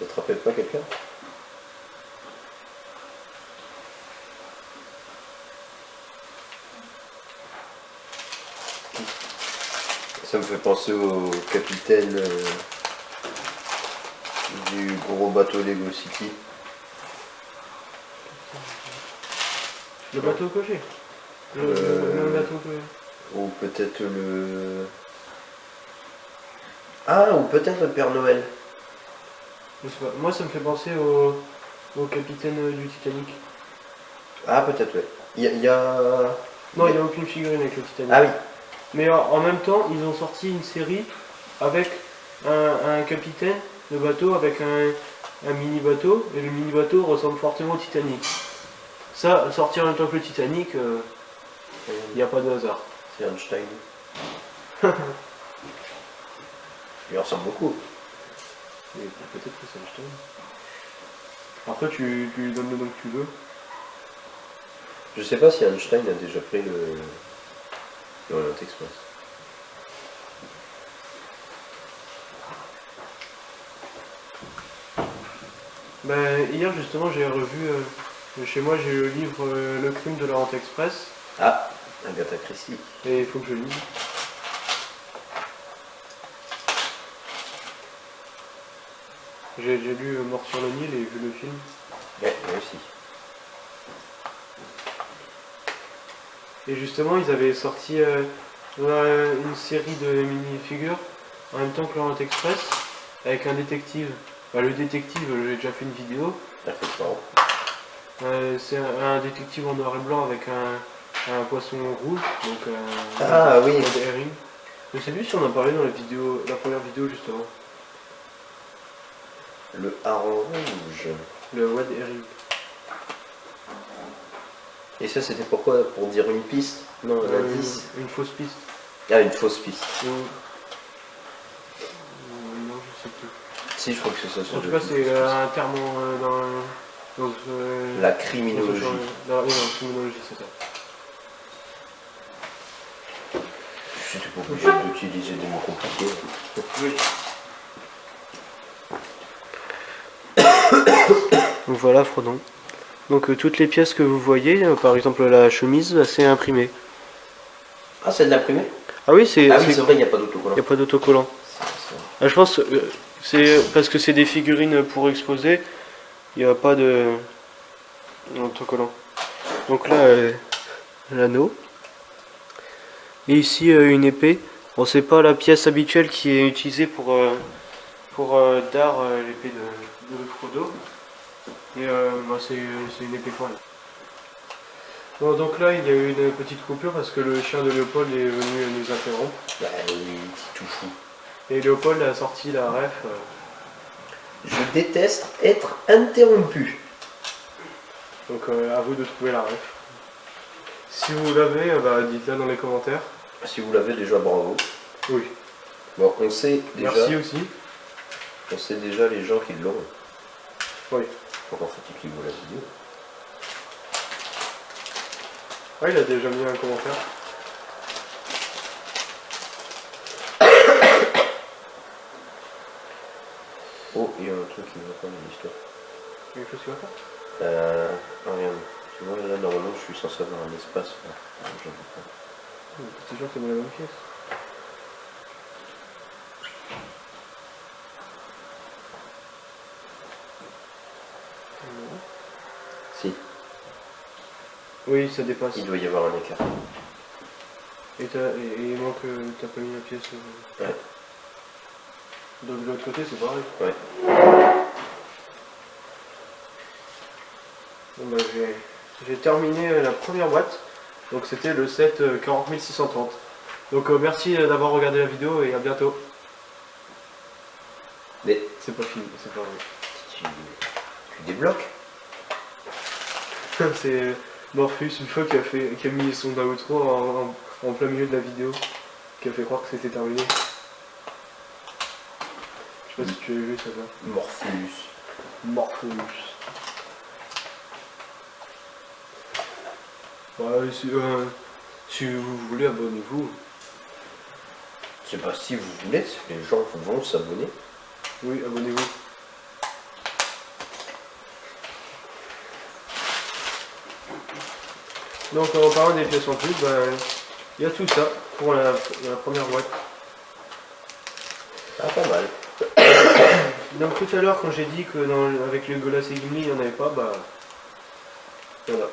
Ça te rappelle pas quelqu'un? Ça me fait penser au capitaine du gros bateau Lego City. Le bateau coché. Le bateau coché. Ou peut-être le... Ah, ou peut-être le Père Noël. Je sais pas. Moi, ça me fait penser au capitaine du Titanic. Ah, peut-être, ouais. Il y a... Non, il n'y a aucune figurine avec le Titanic. Ah oui. Mais en même temps, ils ont sorti une série avec un capitaine de bateau avec un mini bateau, et le mini bateau ressemble fortement au Titanic. Ça, sortir en même temps que le Titanic, il n'y a pas de hasard. C'est Einstein. Il ressemble beaucoup. Et peut-être que c'est Einstein. Après, tu lui donnes le nom que tu veux. Je sais pas si Einstein a déjà pris l'Orient Express. Ben, hier, justement, j'ai revu. Chez moi, j'ai le livre Le crime de l'Orient Express. Ah, Agatha Christie. Et il faut que je lise. J'ai lu Mort sur le Nil et vu le film. Ouais, moi aussi. Et justement, ils avaient sorti une série de mini-figures en même temps que l'Orient Express avec un détective. Bah, le détective, j'ai déjà fait une vidéo. Ça fait marrant. C'est un détective en noir et blanc avec un poisson rouge, donc Ah oui. red herring. Je sais plus si on en parlait dans la première vidéo justement. Le hareng rouge. Le red herring. Et ça, c'était pourquoi? Pour dire une piste? Non, un indice. Une fausse piste. Ah, une fausse piste. Non, je sais plus. Si, je crois que c'est ça. En tout cas, c'est un terme dans la criminologie. Dans la criminologie, c'est ça. J'étais pas obligé d'utiliser des mots compliqués. Oui. Donc voilà, Frodon. Donc toutes les pièces que vous voyez, par exemple la chemise, c'est imprimé. Ah, c'est de l'imprimé? Ah oui, c'est Ah oui, c'est vrai, il n'y a pas d'autocollant. Il n'y a pas d'autocollant. Ah, je pense c'est parce que c'est des figurines pour exposer, il n'y a pas d'autocollant. Donc là, l'anneau. Et ici, une épée. Bon, c'est pas la pièce habituelle qui est utilisée pour Dar, l'épée de Frodo. Et bah, c'est une épée quand même. Bon, donc là, il y a eu une petite coupure parce que le chien de Léopold est venu nous interrompre. Bah oui, c'est tout fou. Et Léopold a sorti la ref. Je déteste être interrompu. Donc à vous de trouver la ref. Si vous l'avez, bah, dites-la dans les commentaires. Si vous l'avez déjà, bravo. Oui. Bon, on sait déjà. Merci aussi. On sait déjà les gens qui l'ont. Oui. Encore faut-il qu'ils voient la vidéo. Ah, il a déjà mis un commentaire. Oh, il y a un truc qui me va pas dans l'histoire. Quelque chose qui va pas? Regarde. Tu vois, là, normalement, je suis censé avoir un espace. Là. Ah, j'en veux pas. C'est sûr que c'est dans la même pièce. Si, Oui, ça dépasse. il doit y avoir un écart. Et il manque, t'as pas mis la pièce. Ouais. Donc de l'autre côté, c'est pareil. Ouais. Bon, bah, j'ai terminé la première boîte. Donc c'était le set 40630. Donc merci d'avoir regardé la vidéo et à bientôt. Mais C'est pas fini, c'est pas vrai. tu débloques? C'est Morpheus, une fois qu'il a mis son outro en plein milieu de la vidéo, qui a fait croire que c'était terminé. Je sais pas si tu as vu ça là. Morpheus. Morpheus. Ouais, si vous voulez, abonnez-vous. C'est pas si vous voulez, les gens vont s'abonner. Oui, abonnez-vous. Donc en parlant des pièces en plus, ben, il y a tout ça pour la première boîte. Ah, pas mal. Donc tout à l'heure quand j'ai dit que avec les Legolas et Gimli il n'y en avait pas, bah voilà.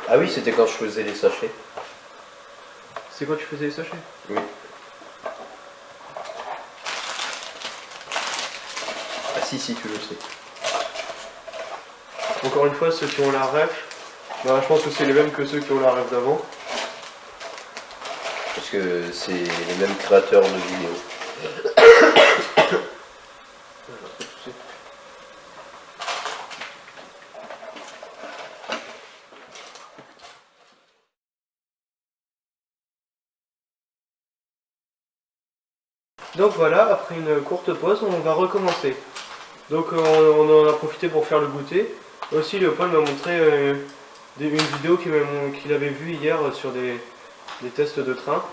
Ah oui, c'était quand je faisais les sachets. C'est quand tu faisais les sachets? Oui. Ah si, tu le sais. Encore une fois, ceux qui ont la ref, bah, je pense que c'est les mêmes que ceux qui ont la ref d'avant. Parce que c'est les mêmes créateurs de vidéos. Donc voilà, après une courte pause, on va recommencer. Donc on en a profité pour faire le goûter. Aussi, Léopold m'a montré une vidéo qu'il avait vue hier sur des tests de train.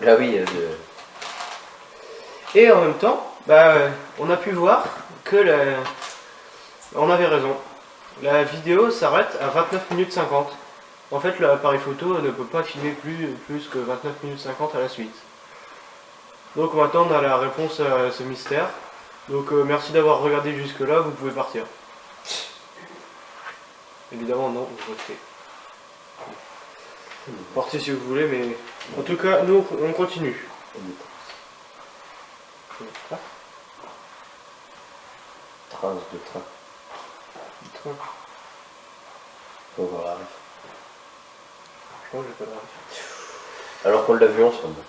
Ah oui, Et en même temps, bah, on a pu voir que on avait raison. La vidéo s'arrête à 29 minutes 50. En fait, l'appareil photo ne peut pas filmer plus que 29 minutes 50 à la suite. Donc maintenant, on a la réponse à ce mystère. Donc merci d'avoir regardé jusque là, vous pouvez partir. Évidemment non, vous refaites. Partez si vous voulez, mais en tout cas, nous on continue. Trace de train. Faut voir la ref. Franchement, j'ai pas de ref. Alors qu'on l'a vu ensemble.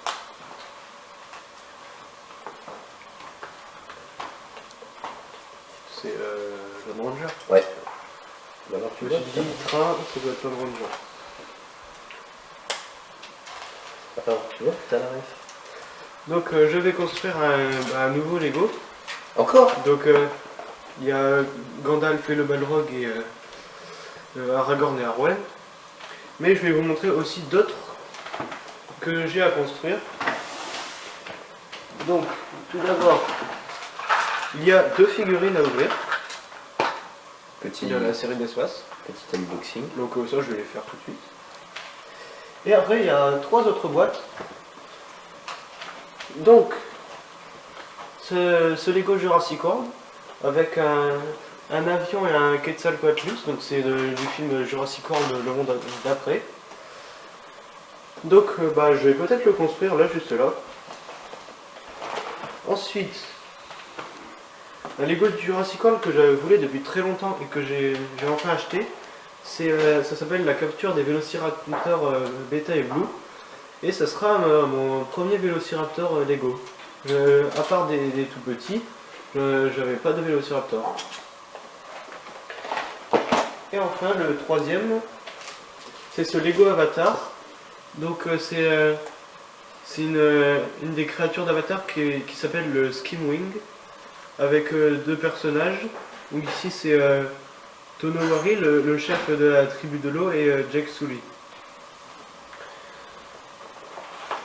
C'est le Ranger. Ouais. Alors Je tu me vois, suis dit, train, ça doit être le Ranger. alors, tu vois, t'as la ref. Donc je vais construire un nouveau Lego. Encore? Donc il y a Gandalf et le Balrog et Aragorn et Arwen. Mais je vais vous montrer aussi d'autres que j'ai à construire. Donc tout d'abord, il y a deux figurines à ouvrir. Petit, Il y a la série d'espace. petit unboxing. Donc ça je vais les faire tout de suite. Et après il y a trois autres boîtes. Donc ce Lego Jurassic World avec un avion et un Quetzalcoatlus, donc c'est du film Jurassic World Le Monde d'après. Donc bah, je vais peut-être le construire là, juste là. Ensuite, un Lego de Jurassic World que j'avais voulu depuis très longtemps et que j'ai enfin acheté. Ça s'appelle la capture des Vélociraptors Beta et Blue. Et ça sera mon premier Vélociraptor Lego. À part des tout petits, j'avais pas de Vélociraptor. Et enfin le troisième, c'est ce Lego Avatar. Donc c'est une des créatures d'Avatar qui s'appelle le Skimwing, avec deux personnages. Où ici c'est Tonowari, le chef de la tribu de l'eau, et Jake Sully.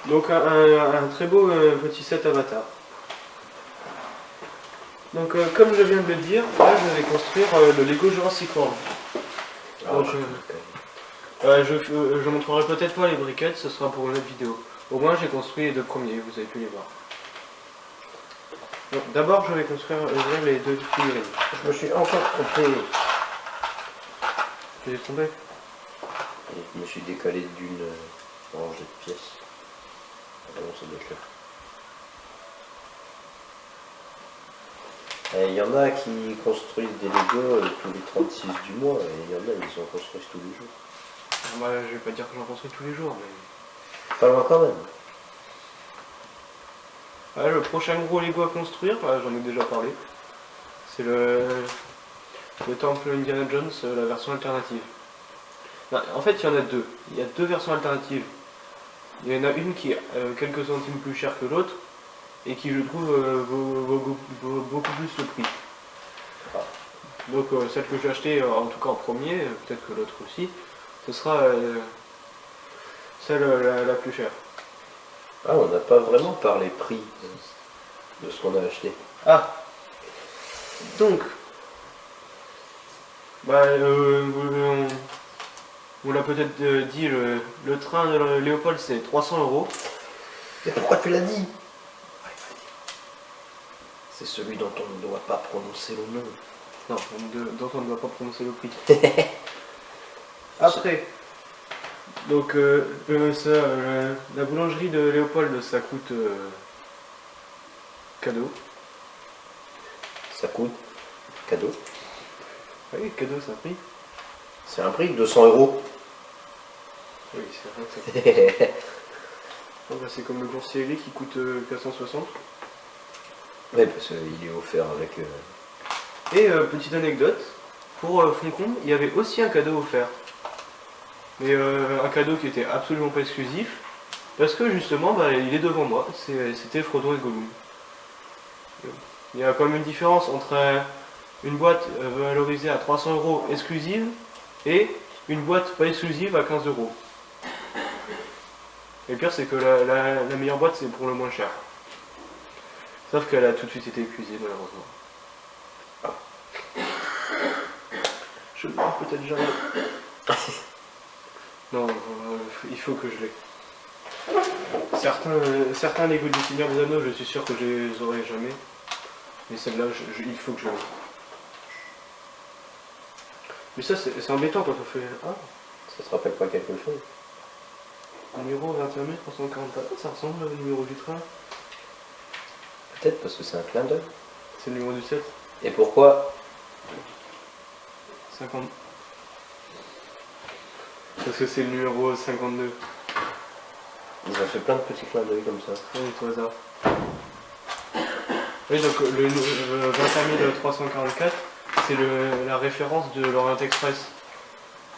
Donc un très beau petit set Avatar. Donc comme je viens de le dire, là je vais construire le Lego Jurassic World. Donc, je montrerai peut-être pas les briquettes, ce sera pour une autre vidéo. Au moins j'ai construit les deux premiers, vous avez pu les voir. D'abord je vais ouvrir les deux figurines. Je me suis encore trompé. Tu les trompé? Et je me suis décalé d'une rangée de pièces. Ah non, ça doit être là. Il y en a qui construisent des Lego tous les 36 du mois, et il y en a qui en construisent tous les jours. Moi je vais pas dire que j'en construis tous les jours, mais... Pas loin quand même. Ouais, le prochain gros Lego à construire, j'en ai déjà parlé. C'est le temple Indiana Jones, la version alternative. Non, en fait il y en a deux. Il y a deux versions alternatives. Il y en a une qui est quelques centimes plus chère que l'autre, et qui je trouve vaut beaucoup plus le prix. Ah. Donc celle que j'ai achetée en tout cas en premier, peut-être que l'autre aussi, ce sera celle la plus chère. Ah, on n'a pas vraiment parlé prix de ce qu'on a acheté. Ah, donc bah, on l'a peut-être dit, le train de Léopold c'est 300 €. Mais pourquoi tu l'as dit? C'est celui dont on ne doit pas prononcer le nom. Non, dont on ne doit pas prononcer le prix. Après, Donc la boulangerie de Léopold, ça coûte cadeau. Ça coûte cadeau. Oui, cadeau, ça prix. C'est un prix de 200 euros. Oui, c'est vrai que ça coûte. Oh, bah, c'est comme le coursier ailé qui coûte 460. Ouais, parce qu'il est offert avec. Et petite anecdote, pour Foncombe, il y avait aussi un cadeau offert. Mais un cadeau qui était absolument pas exclusif, parce que justement, bah, il est devant moi, c'était Frodon et Gollum. Il y a quand même une différence entre une boîte valorisée à 300 euros exclusive et une boîte pas exclusive à 15 euros. Et le pire, c'est que la meilleure boîte, c'est pour le moins cher. Sauf qu'elle a tout de suite été épuisée, malheureusement. Je ne l'ai peut-être jamais. Non, il faut que je l'ai. Certains Lego du Seigneur des Anneaux, je suis sûr que je les aurai jamais. Mais celle-là, il faut que je l'ai. Mais ça, c'est embêtant quand on fait. Ah, Ça te rappelle pas quelque chose? numéro 21 344. Ça ressemble au numéro du train. Peut-être parce que c'est un clin d'œil. C'est le numéro du 7. Et pourquoi? 50. Parce que c'est le numéro 52. Ils ont fait plein de petits clins d'œil comme ça. Oui, au hasard. Oui, donc le 21 344, c'est la référence de l'Orient Express.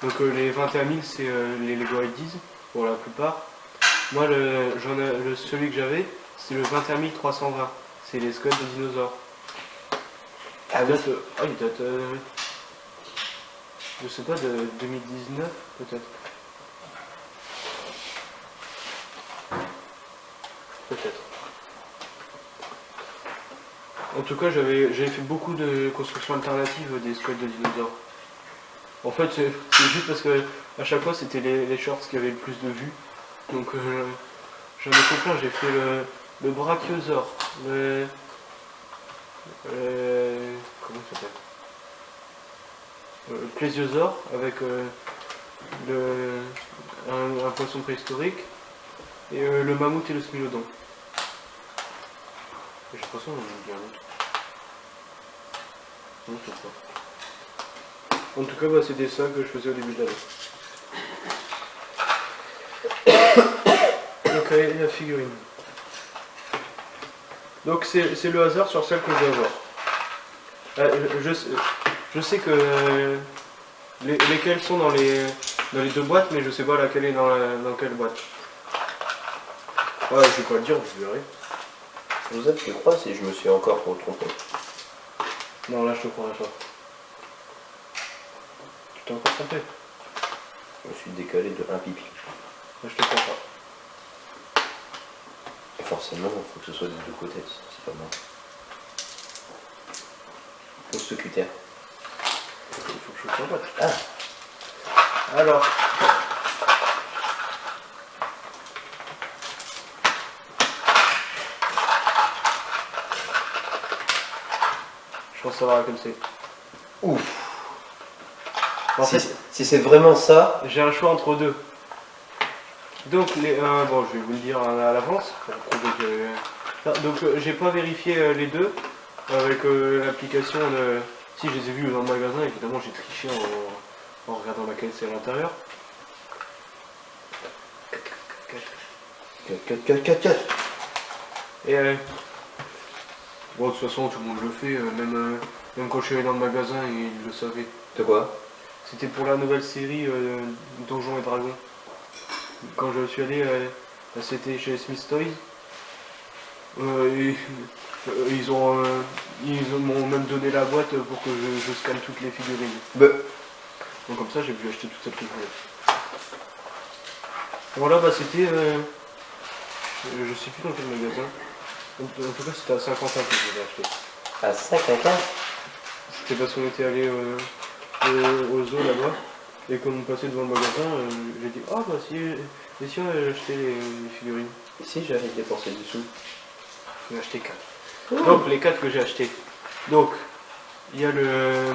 Donc les 21 000, c'est les Lego Ideas, pour la plupart. Moi, celui que j'avais, c'est le 21 320. C'est les squelettes de dinosaures. Ah oui. Il date, je sais pas, de 2019 peut-être. Peut-être. En tout cas, j'avais fait beaucoup de constructions alternatives des squelettes de dinosaures. En fait, c'est juste parce que à chaque fois, c'était les shorts qui avaient le plus de vues. Donc, j'en ai fait plein. J'ai fait le brachiosaure, comment ça s'appelle, le plésiosaure avec un poisson préhistorique et le mammouth et le smilodon. J'ai l'impression qu'on en dit un autre. Non, c'est ça. En tout cas, bah, c'était ça que je faisais au début de l'année. Donc, la figurine. Donc, c'est le hasard sur celle que je vais avoir. Je sais que lesquelles sont dans les deux boîtes, mais je sais pas laquelle est dans quelle boîte. Ouais, je vais pas le dire, vous verrez. Joseph, je crois si je me suis encore trompé. Non, là je te crois pas. Tu t'es encore trompé. Je me suis décalé de un pipi. Là je te crois pas. Et forcément, il faut que ce soit des deux côtés, c'est pas moi. Pose ce cutter. Il faut que je sois boîte. Ah, Alors. Je pense savoir laquelle c'est. ouf. En fait, Si c'est vraiment ça, j'ai un choix entre deux. Donc, bon, je vais vous le dire à l'avance. Donc, j'ai pas vérifié les deux avec l'application. Si, je les ai vus dans le magasin, évidemment, j'ai triché en regardant laquelle c'est à l'intérieur. 4. Et bon, de toute façon, tout le monde le fait, même quand je suis allé dans le magasin, ils le savaient. De quoi? C'était pour la nouvelle série Donjons et Dragons. Quand je suis allé, c'était chez Smith Toys. Ils m'ont même donné la boîte pour que je scanne toutes les figurines. Donc comme ça, j'ai pu acheter toutes celles que je voulais. Voilà, bah c'était... je sais plus dans quel magasin. En tout cas, c'était à Saint-Quentin que je l'avais acheté. À 5 ans? C'était parce qu'on était allé au zoo là-bas. Et quand on passait devant le magasin, j'ai dit ah bah si on avait acheté les figurines. Si j'avais dépensé du sous. J'en ai acheté 4. Donc les 4 que j'ai achetés. Donc il y a le.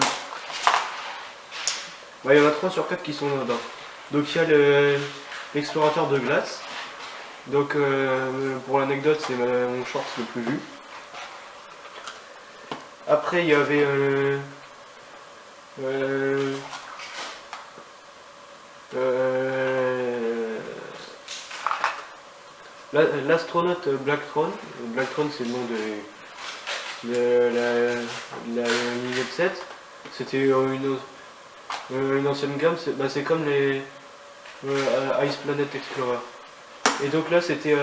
Bah, il y en a 3 sur 4 qui sont dedans. Donc il y a l'explorateur de glace. Donc pour l'anecdote, c'est mon short le plus vu. Après il y avait l'astronaute Blacktron. Blacktron, c'est le nom de la Millet 7. C'était une ancienne gamme, c'est comme les Ice Planet Explorer. Et donc là c'était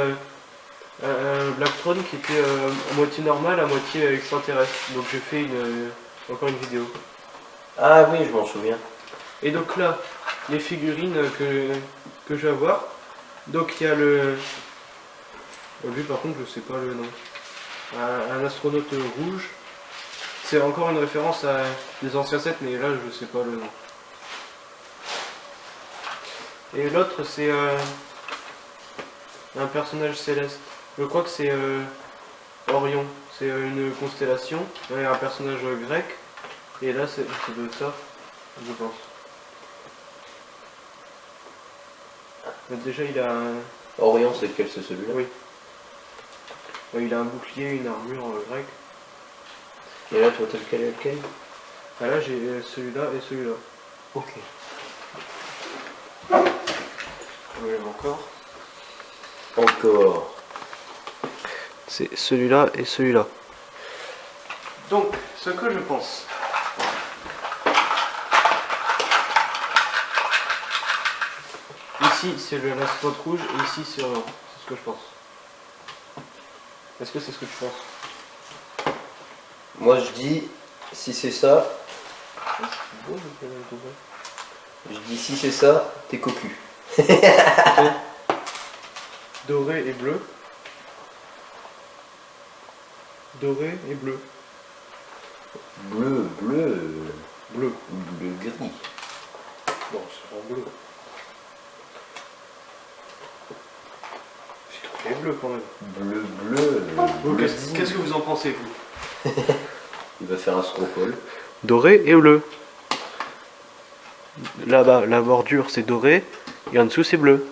Blacktron qui était à moitié normal, à moitié extraterrestre. Donc j'ai fait encore une vidéo. Ah oui, je m'en souviens. Et donc là, les figurines que je vais avoir. Donc il y a lui par contre je sais pas le nom. Un astronaute rouge. C'est encore une référence à des anciens sets, mais là je sais pas le nom. Et l'autre c'est un personnage céleste. Je crois que c'est Orion. C'est une constellation. Il y a un personnage grec. Et là c'est ça, je pense. Mais déjà il a un... Orion, c'est lequel? C'est celui-là? Oui. Il a un bouclier, une armure grecque. Et là, toi, t'as lequel et lequel? Ah là j'ai celui-là et celui-là. Ok. Encore. Encore. C'est celui-là et celui-là. Donc, ce que je pense. Ici, c'est la spot rouge et ici, c'est Orion. C'est ce que je pense. Est-ce que c'est ce que tu penses? Moi, je dis, si c'est ça, je dis si c'est ça, t'es cocu. Doré et bleu. Doré et bleu. Bleu, Bleu. gris. Bon, c'est en bleu. J'ai trouvé bleu quand même. Bleu. Vous, qu'est-ce que vous en pensez, vous? Il va faire un scroll. Doré et bleu. Là-bas, la bordure c'est doré et en dessous c'est bleu.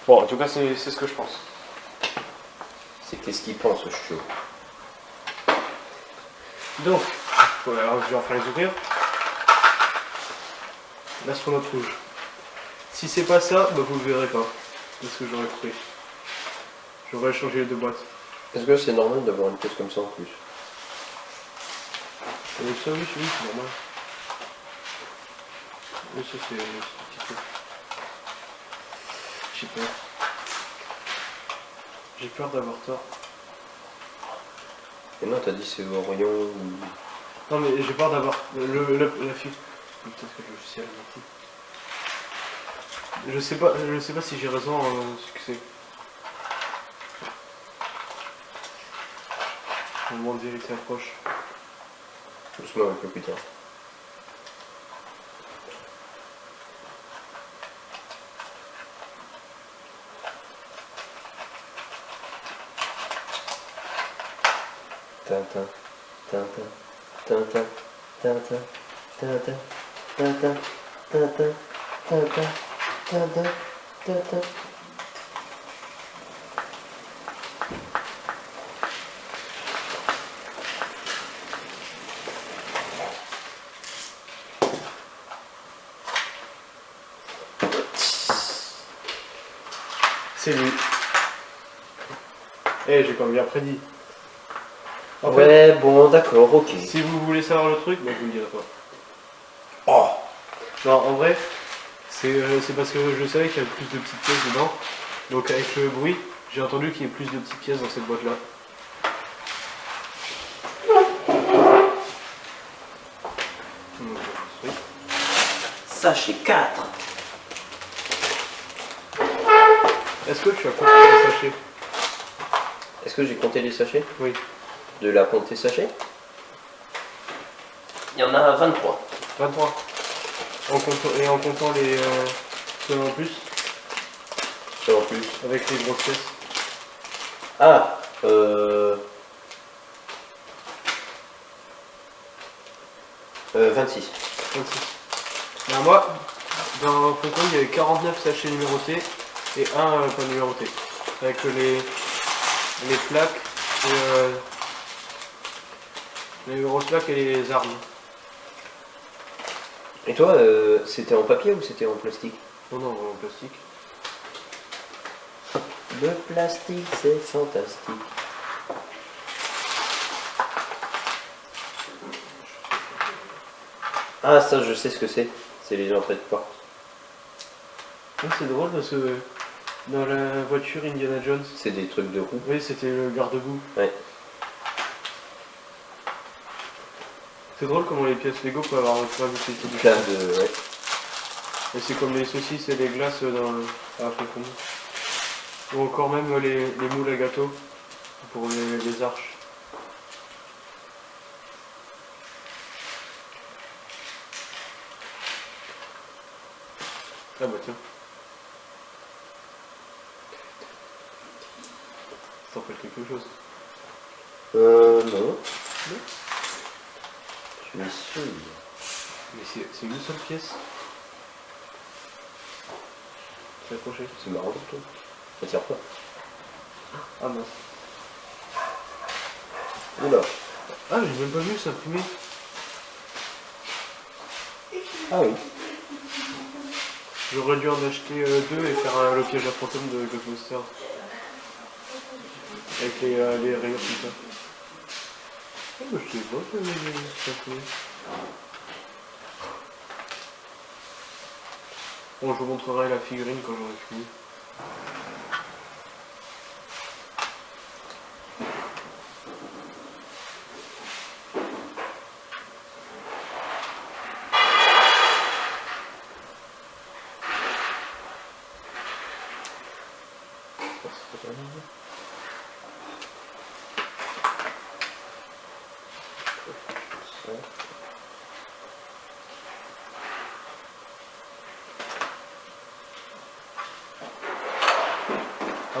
Bon, en tout cas, c'est ce que je pense. C'est qu'est-ce qu'il pense, ce chiot. Donc, alors je vais enfin les ouvrir. L'astronaute rouge. Si c'est pas ça, bah, vous le verrez pas. C'est ce que j'aurais pris. J'aurais changé les deux boîtes. Est-ce que c'est normal d'avoir une pièce comme ça en plus? Ça, oui, c'est normal. Mais ça, c'est un petit peu. J'ai peur. J'ai peur d'avoir tort. Et non, t'as dit c'est Orion ou... Non, mais j'ai peur d'avoir la fille. Peut-être que le logiciel est menti. Je sais pas si j'ai raison ce que c'est. Le moment de vérité approche. Doucement un peu plus tard. Tintin, Tintin, Tintin, Tintin, Tintin, Tintin, Tintin, Tintin, Tintin, Tintin. C'est lui. Eh, j'ai quand même bien prédit. En Ouais, bon, d'accord, ok. fait, si vous voulez savoir le truc, bah, je vous le dirai pas. Oh, Non, en vrai, c'est parce que je savais qu'il y avait plus de petites pièces dedans. Donc avec le bruit, j'ai entendu qu'il y ait plus de petites pièces dans cette boîte-là. sachet 4. Est-ce que tu as compté les sachets? Est-ce que j'ai compté les sachets? Oui. De la compter sachet? Il y en a 23. 23. Et en comptant les ceux en plus, Ça en plus. avec les grosses pièces. Ah, 26. Ben moi, Dans Fontaine, il y avait 49 sachets numérotés et un pas numéroté. Avec les plaques et les grosses plaques et les armes. Et toi, c'était en papier ou c'était en plastique? Non, non, en plastique. Le plastique, c'est fantastique. Ah, ça, je sais ce que c'est. C'est les entrées de porte. Ah, c'est drôle parce que dans la voiture Indiana Jones, C'est des trucs de roue. oui, c'était le garde-boue. Ouais. C'est drôle comment les pièces Lego peuvent avoir plein d'utilité Plein différentes. de... Ouais. Et c'est comme les saucisses et les glaces dans la Fontaine. Ou encore même les moules à gâteau pour les arches. Ah bah tiens. Ça rappelle quelque chose. Non. Je suis sûr. Mais c'est une seule pièce. C'est accroché. C'est marrant pour toi. Ça tire pas. Ah mince. Oula. Ah, j'ai même pas vu s'imprimer. Ah oui. J'aurais dû en acheter deux et faire le piège à fantôme de Ghostbusters. Avec les rayures comme ça. Ah bah je sais pas que s'imprimer. Bon, je vous montrerai la figurine quand j'aurai fini.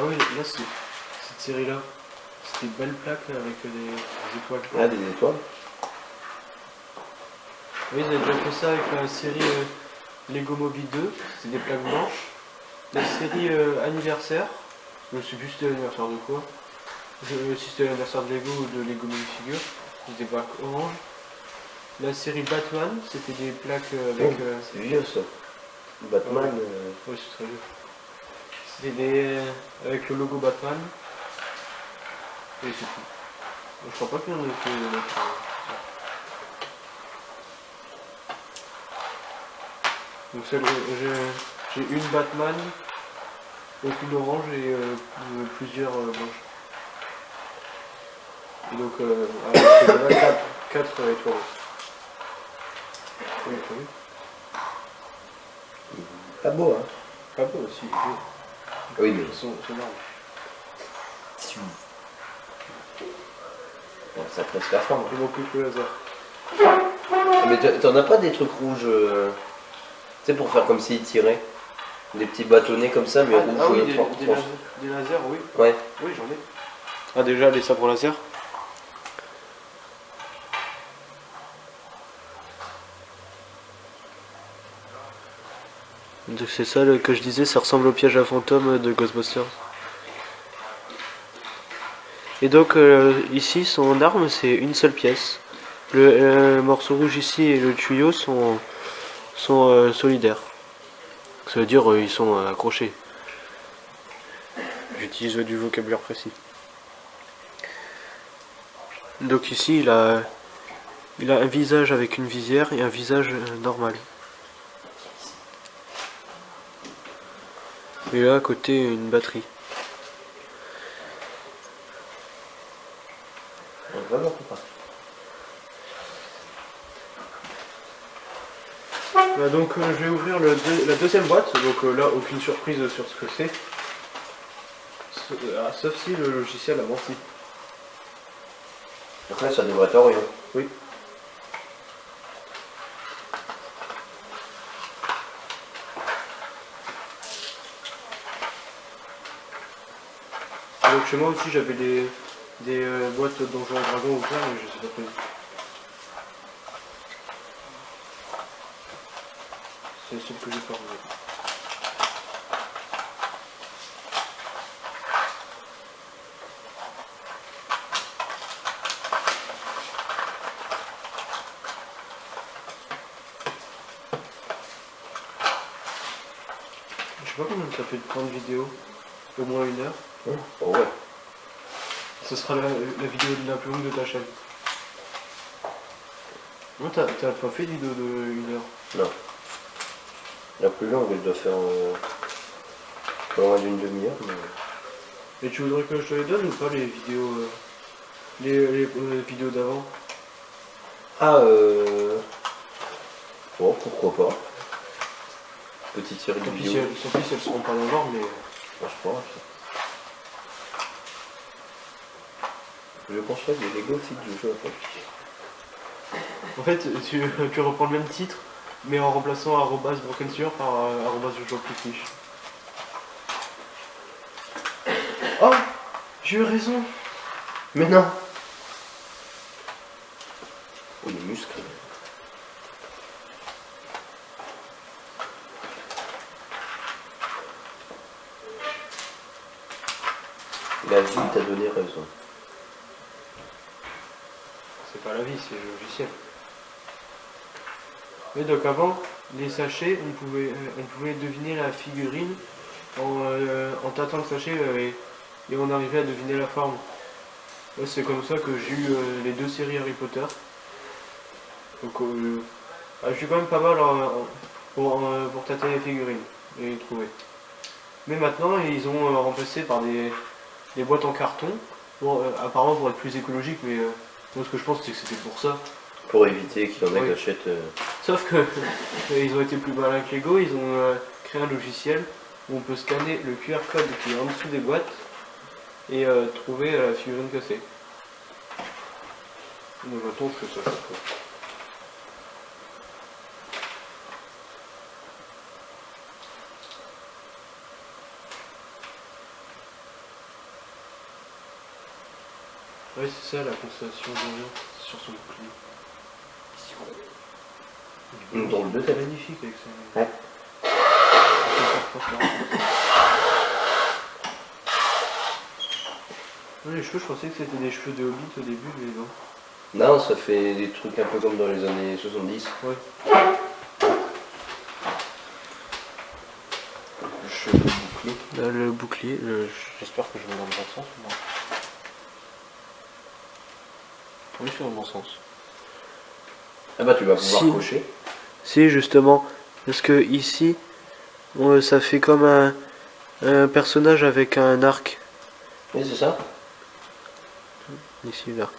Ah oui, là c'est cette série-là. C'est des belles plaques avec des étoiles. Ah, des étoiles. Oui, ils avaient déjà fait ça avec la série Lego Movie 2, c'était des plaques blanches. La série anniversaire, je sais plus si c'était l'anniversaire de quoi. Si c'était l'anniversaire de Lego ou de Lego Movie Figure, c'était des plaques oranges. La série Batman, c'était des plaques avec. C'est vieux ça. Batman. Oui, c'est très vieux. C'était des. Avec le logo Batman. Et c'est tout. Je crois pas qu'il y en ait fait. Donc j'ai une Batman, une orange et plusieurs blanches. Et donc avec 4 étoiles. Oui, t'as vu? Pas beau, hein. Pas beau aussi. Oui, mais. Ils sont énormes. Bon, ça presque la forme. Ils m'ont plus que le laser. Mais t'en as pas des trucs rouges, tu sais, pour faire comme s'ils tiraient? Des petits bâtonnets comme ça, mais rouges. Ah oui, trans- des lasers, oui. Ouais. Oui, j'en ai. Ah, déjà, les sabres laser. Donc c'est ça que je disais, ça ressemble au piège à fantôme de Ghostbusters. Et donc ici, son arme, c'est une seule pièce. Le morceau rouge ici et le tuyau sont solidaires. Ça veut dire ils sont accrochés. J'utilise du vocabulaire précis. Donc ici, il a un visage avec une visière et un visage normal. Et là, à côté, une batterie. Vraiment pas. Donc je vais ouvrir la deuxième boîte, donc là aucune surprise sur ce que c'est. Sauf si le logiciel a menti. Après, ça devrait être rien. Oui. Donc chez moi aussi j'avais des boîtes Donjons et Dragons ouvertes, mais je sais pas plus. le seul que j'ai pas revu. Je sais pas combien ça fait de prendre vidéo. Au moins 1 heure. Oh ouais. Ce sera la vidéo la plus longue de ta chaîne. Non, t'as pas fait de vidéo de 1 heure. Non. La plus longue, elle doit faire pas loin d'une demi-heure. Mais... Et tu voudrais que je te les donne ou pas les vidéos les vidéos d'avant? Ah bon, pourquoi pas. Petite série de Tant pis vidéos. si elles seront pas dans l'ordre, mais... Bon, c'est pas grave, ça. Je construis des Lego Fit du jeu après. En fait, tu reprends le même titre, mais en remplaçant @brokensugar par @jojoplus. Oh, j'ai eu raison. Mais non. Oh, les muscles. La vie t'a donné raison. C'est pas la vie, c'est le logiciel. Et donc avant, les sachets, on pouvait deviner la figurine en tâtant le sachet et on arrivait à deviner la forme. Ouais, c'est comme ça que j'ai eu les 2 séries Harry Potter. Donc je suis quand même pas mal pour tâter les figurines et les trouver. Mais maintenant, ils ont remplacé par des boîtes en carton. Bon, apparemment pour être plus écologique, mais moi ce que je pense c'est que c'était pour ça. Pour éviter qu'il y en ait Oui. qui achètent. Sauf que ils ont été plus malins que Lego, ils ont créé un logiciel où on peut scanner le QR code qui est en dessous des boîtes et trouver la figurine que c'est. Donc maintenant je fais ça chaque fois. Ouais, c'est ça la constellation d'Orion sur son bouclier. Une drôle de C'est tête. magnifique avec ça. Ouais. Les cheveux, je pensais que c'était des cheveux de Hobbit au début, mais non. Non, ça fait des trucs un peu comme dans les années 70. Ouais. Le cheveu bouclé. Là, le bouclier, j'espère que je vais dans le bon sens. Moi. Oui, je suis dans le bon sens. Ah bah tu vas pouvoir Si. cocher. Si, justement, parce que ici, ça fait comme un personnage avec un arc. Oui, c'est ça. Ici, l'arc.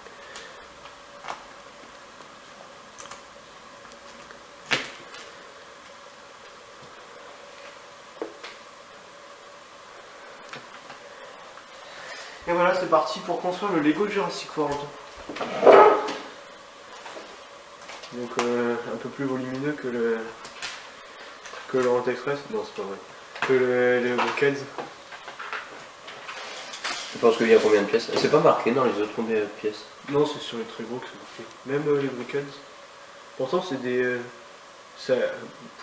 Et voilà, c'est parti pour construire le Lego Jurassic World. Donc un peu plus volumineux que l'Orient Express. Non, c'est pas vrai. Que les Brookheads. Tu penses qu'il y a combien de pièces? C'est pas marqué dans les autres combien de pièces. Non, c'est sur les très gros que c'est marqué. Même les Brookheads. Pourtant, c'est des...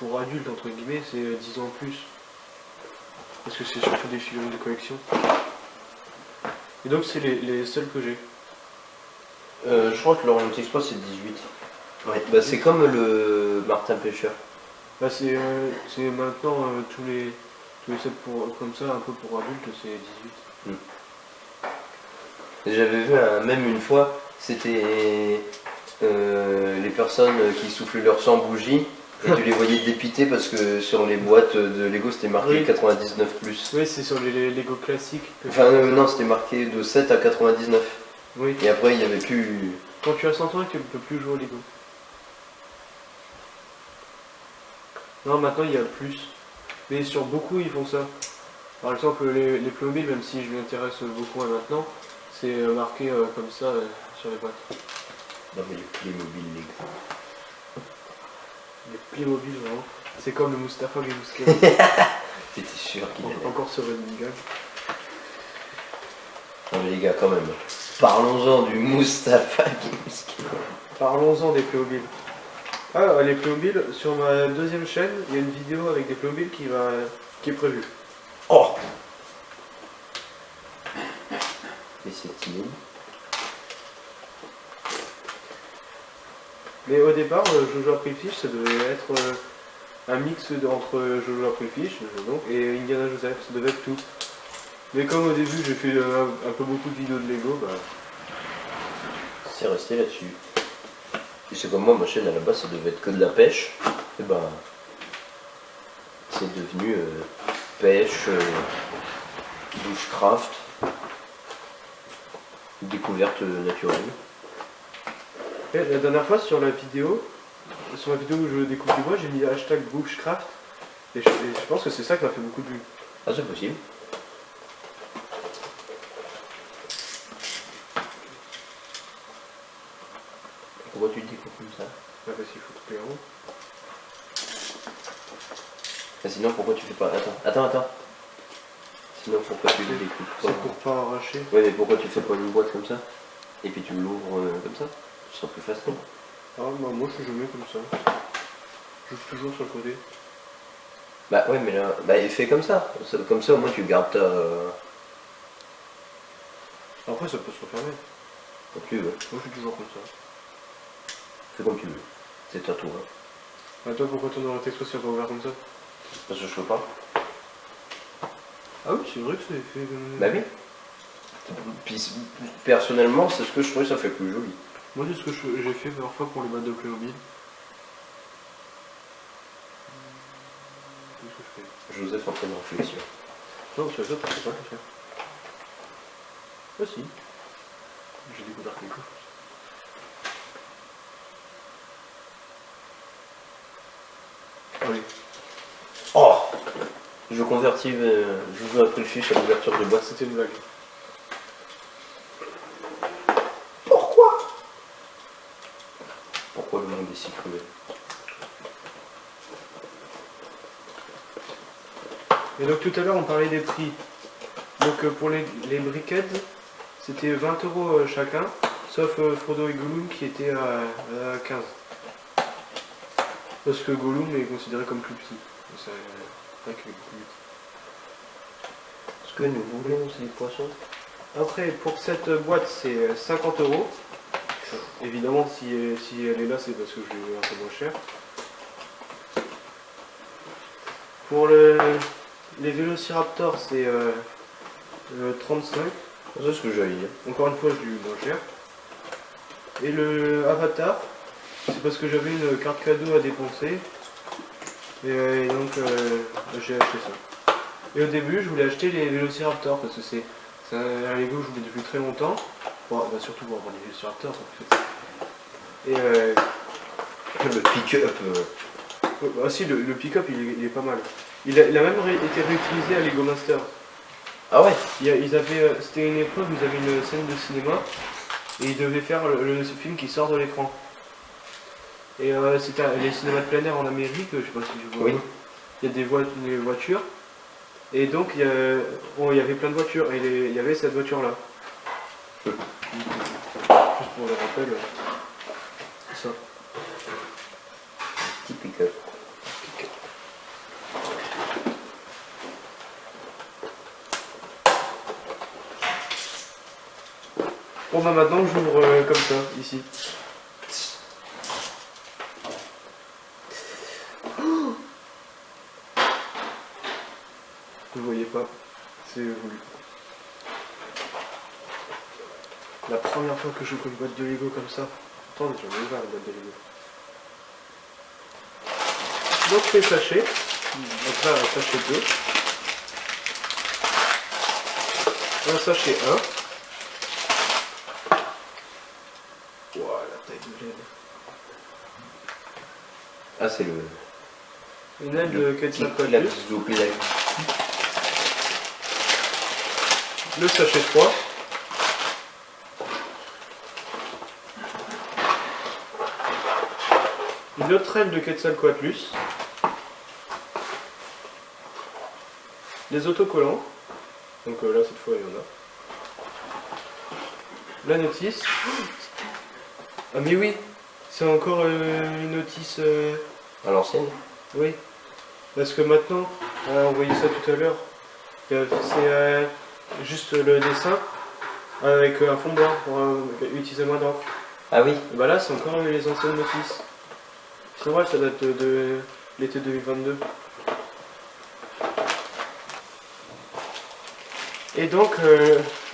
pour adultes, entre guillemets, c'est 10 ans plus. Parce que c'est surtout des figurines de collection. Et donc, c'est les seuls que j'ai. Je crois que l'Orient Express c'est 18. Ouais. Bah c'est comme le Martin Pêcheur. Bah, c'est maintenant tous les sets comme ça, un peu pour adultes, c'est 18. J'avais vu même une fois, c'était les personnes qui soufflaient leur sang bougie et tu les voyais dépiter parce que sur les boîtes de Lego c'était marqué Oui. 99+. Oui, c'est sur les Lego classiques. Enfin non, c'était marqué de 7 à 99. Oui. Et après il n'y avait plus... Quand tu as 100 ans, tu ne peux plus jouer au Lego. Non, maintenant il y a plus. Mais sur beaucoup, ils font ça. Par exemple, les Playmobil, même si je m'intéresse beaucoup à maintenant, c'est marqué comme ça sur les boîtes. Non mais les Playmobil Lego. Les Playmobil, vraiment. C'est comme le Mustapha Gemuskel. T'étais sûr qu'il allait... Encore ce running gag. Non mais les gars quand même. Parlons-en du Mustapha Gemuskel. Parlons-en des Playmobil. Ah, les Playmobil, sur ma deuxième chaîne, il y a une vidéo avec des Playmobil qui est prévue. Oh! Mais c'est timide. Mais au départ, Jojo a pris le fiche, ça devait être un mix entre Jojo a pris le fiche donc, et Indiana Joseph, ça devait être tout. Mais comme au début j'ai fait un peu beaucoup de vidéos de Lego, bah... C'est resté là-dessus. Et c'est comme moi, ma chaîne à la base, ça devait être que de la pêche. Et ben, c'est devenu pêche, bushcraft, découverte naturelle. Et la dernière fois sur la vidéo où je découvre du bois, j'ai mis hashtag bushcraft et je pense que c'est ça qui m'a fait beaucoup de vues. Ah, c'est possible. Pourquoi tu le découpes comme ça? Ah, parce qu'il faut couper en haut. Ah, sinon, pourquoi tu fais pas... Attends. Sinon, pourquoi tu le découpes pas? C'est pour pas arracher. Ouais, mais pourquoi tu fais pas une boîte comme ça? Et puis tu l'ouvres comme ça? Ce sera plus facile. Ah bah moi je mets comme ça. J'ouvre toujours sur le côté. Bah ouais, mais là, bah il fait comme ça. Comme ça, au moins tu gardes ta... Après ça peut se refermer. Comme tu veux. Moi je suis toujours comme ça. Fais comme tu veux. C'est à toi. Ah toi pourquoi ton dans texte c'est pas ouvert comme ça? Parce que je peux pas. Ah oui c'est vrai que c'est fait comme... Bah oui. Puis personnellement, c'est ce que je trouvais, ça fait plus joli. Moi c'est ce que j'ai fait parfois pour les boîtes de Playmobil. Qu'est-ce que je fais? Joseph en train de réflexion. Non sur les autres je sais pas le faire. Ah si. J'ai découvert quelque chose. Allez. Oh! Je convertis, je joue après le fiche à l'ouverture de boîte. C'était une blague. Pourquoi le monde est si cruel? Et donc tout à l'heure on parlait des prix. Donc pour les briquettes, c'était 20 € chacun, sauf Frodo et Gollum qui étaient à 15. Parce que Gollum est considéré comme plus petit. C'est vrai qu'il est plus vite. Ce que nous voulons, c'est des poissons. Après pour cette boîte c'est 50 €. Évidemment si elle est là c'est parce que je l'ai eu un peu moins cher. Pour les Vélociraptors c'est 35. C'est ce que j'allais dire. Encore une fois je l'ai eu moins cher. Et le Avatar, c'est parce que j'avais une carte cadeau à dépenser. Et donc j'ai acheté ça. Et au début je voulais acheter les Vélociraptors parce que c'est un Lego que je voulais depuis très longtemps. Bon, bah surtout pour avoir des Vélociraptors en fait. Et Le pick-up. ah si le pick-up il est pas mal. Il a même été réutilisé à Lego Masters. Ah ouais? C'était une épreuve où ils avaient une scène de cinéma et ils devaient faire ce film qui sort de l'écran. Et c'était les cinémas de plein air en Amérique, je sais pas si je vois. Oui. Il y a des voitures. Et donc il y avait plein de voitures et il y avait cette voiture là. Juste pour le rappel. Ça. Petit pick-up. Bon bah maintenant j'ouvre comme ça, ici. Vous voyez pas, c'est voulu. La première fois que j'ouvre une boîte de Lego comme ça. Attends, mais j'en ai ouvert la boîte de Lego. Donc les sachets. Donc là un sachet 2. Un sachet 1. Ouah, la taille de l'aile. Ah, c'est le... Une aile de Quetzalcoatl. La zooplaque. Le sachet 3. Une autre aile de Quetzalcoatlus. Des autocollants. Donc là cette fois il y en a. La notice. Ah mais oui, C'est encore une notice. À l'ancienne. Oui. Parce que maintenant, on voyait ça tout à l'heure. C'est juste le dessin avec un fond blanc pour utiliser moins d'encre. Ah oui. Et bah là, c'est encore les anciennes notices. C'est vrai, ça date de l'été 2022. Et donc,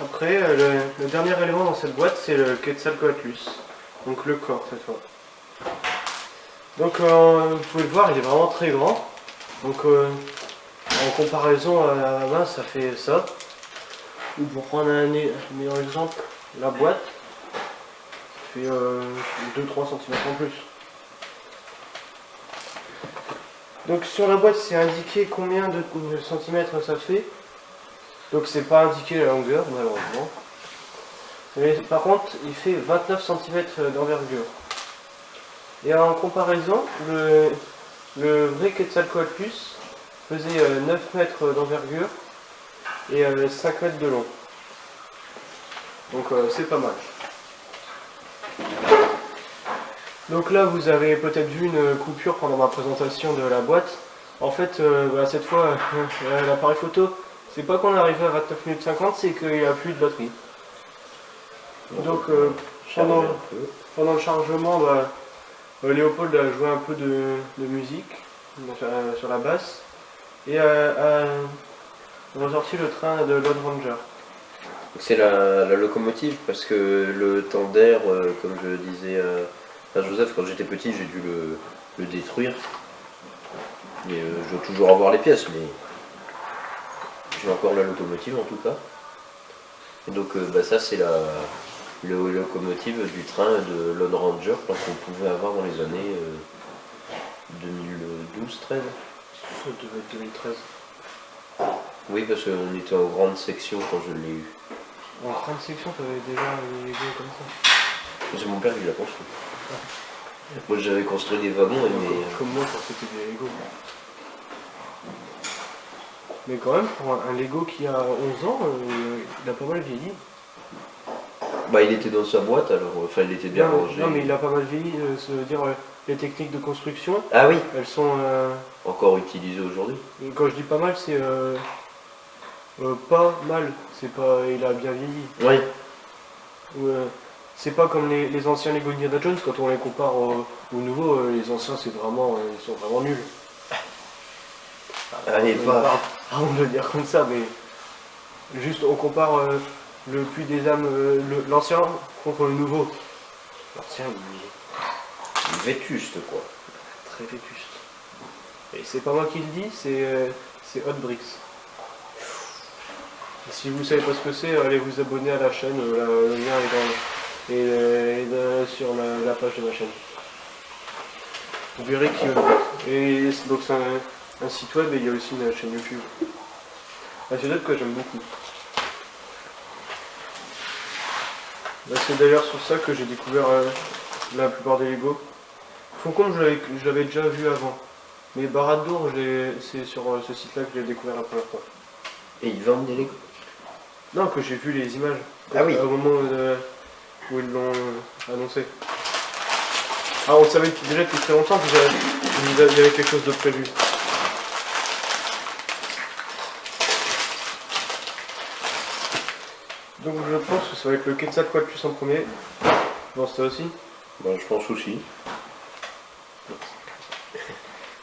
après, le dernier élément dans cette boîte, c'est le Quetzalcoatlus. Donc le corps, cette fois. Donc, vous pouvez le voir, il est vraiment très grand. Donc, en comparaison à la main, ça fait ça. Ou pour prendre un meilleur exemple, la boîte fait 2-3 cm en plus. Donc sur la boîte, c'est indiqué combien de centimètres ça fait. Donc c'est pas indiqué la longueur, malheureusement. Mais par contre, il fait 29 cm d'envergure. Et en comparaison, le vrai Quetzalcoatlus faisait 9 mètres d'envergure et 5 mètres de long. Donc c'est pas mal. Donc là vous avez peut-être vu une coupure pendant ma présentation de la boîte. En fait cette fois l'appareil photo, c'est pas qu'on est arrivé à 29 minutes 50, c'est qu'il n'y a plus de batterie. Donc pendant le chargement, Léopold a joué un peu de musique sur la basse et a ressorti le train de Lone Ranger. C'est la locomotive parce que le temps d'air, comme je disais à Joseph, quand j'étais petit, j'ai dû le détruire. Mais je dois toujours avoir les pièces, mais j'ai encore la locomotive en tout cas. Et donc ça c'est la locomotive du train de Lone Ranger qu'on pouvait avoir dans les années 2012-13. Ça devait être 2013. Oui, parce qu'on était en grande section quand je l'ai eu. En grande section, t'avais déjà les Lego comme ça. C'est mon père qui l'a construit. Moi j'avais construit des wagons, mais... Comme moi quand c'était des Lego. Mais quand même, pour un Lego qui a 11 ans, il a pas mal vieilli. Bah il était dans sa boîte alors, enfin il était bien rangé. Non mais il a pas mal vieilli, ça veut dire les techniques de construction, Ah oui, elles sont... encore utilisées aujourd'hui. Quand je dis pas mal, c'est pas mal, c'est pas... il a bien vieilli. Oui. C'est pas comme les anciens Lego Indiana Jones, quand on les compare aux nouveaux, les anciens c'est vraiment... ils sont vraiment nuls. Allez, pas. Pardon de le dire comme ça, mais juste on compare le Puits des âmes, l'ancien contre le nouveau. L'ancien il est Vétuste quoi. très vétuste. Et c'est pas moi qui le dis, c'est Hot Bricks. Et si vous savez pas ce que c'est, allez vous abonner à la chaîne, le lien est sur la page de ma chaîne. Vous verrez qui Hot Bricks. Et donc c'est un site web et il y a aussi une chaîne YouTube. Un site web que j'aime beaucoup. C'est d'ailleurs sur ça que j'ai découvert la plupart des Lego. Faucon, je l'avais déjà vu avant. Mais Baradour, c'est sur ce site-là que j'ai découvert la première fois. Et ils vendent des Lego? Non, que j'ai vu les images. Ah oui. Au moment où ils l'ont annoncé. Ah, on savait déjà depuis très longtemps qu'il y avait quelque chose de prévu. Donc je pense que ça va être le Quetzalcoatlus en premier. Bon, ça aussi. Bah, je pense aussi.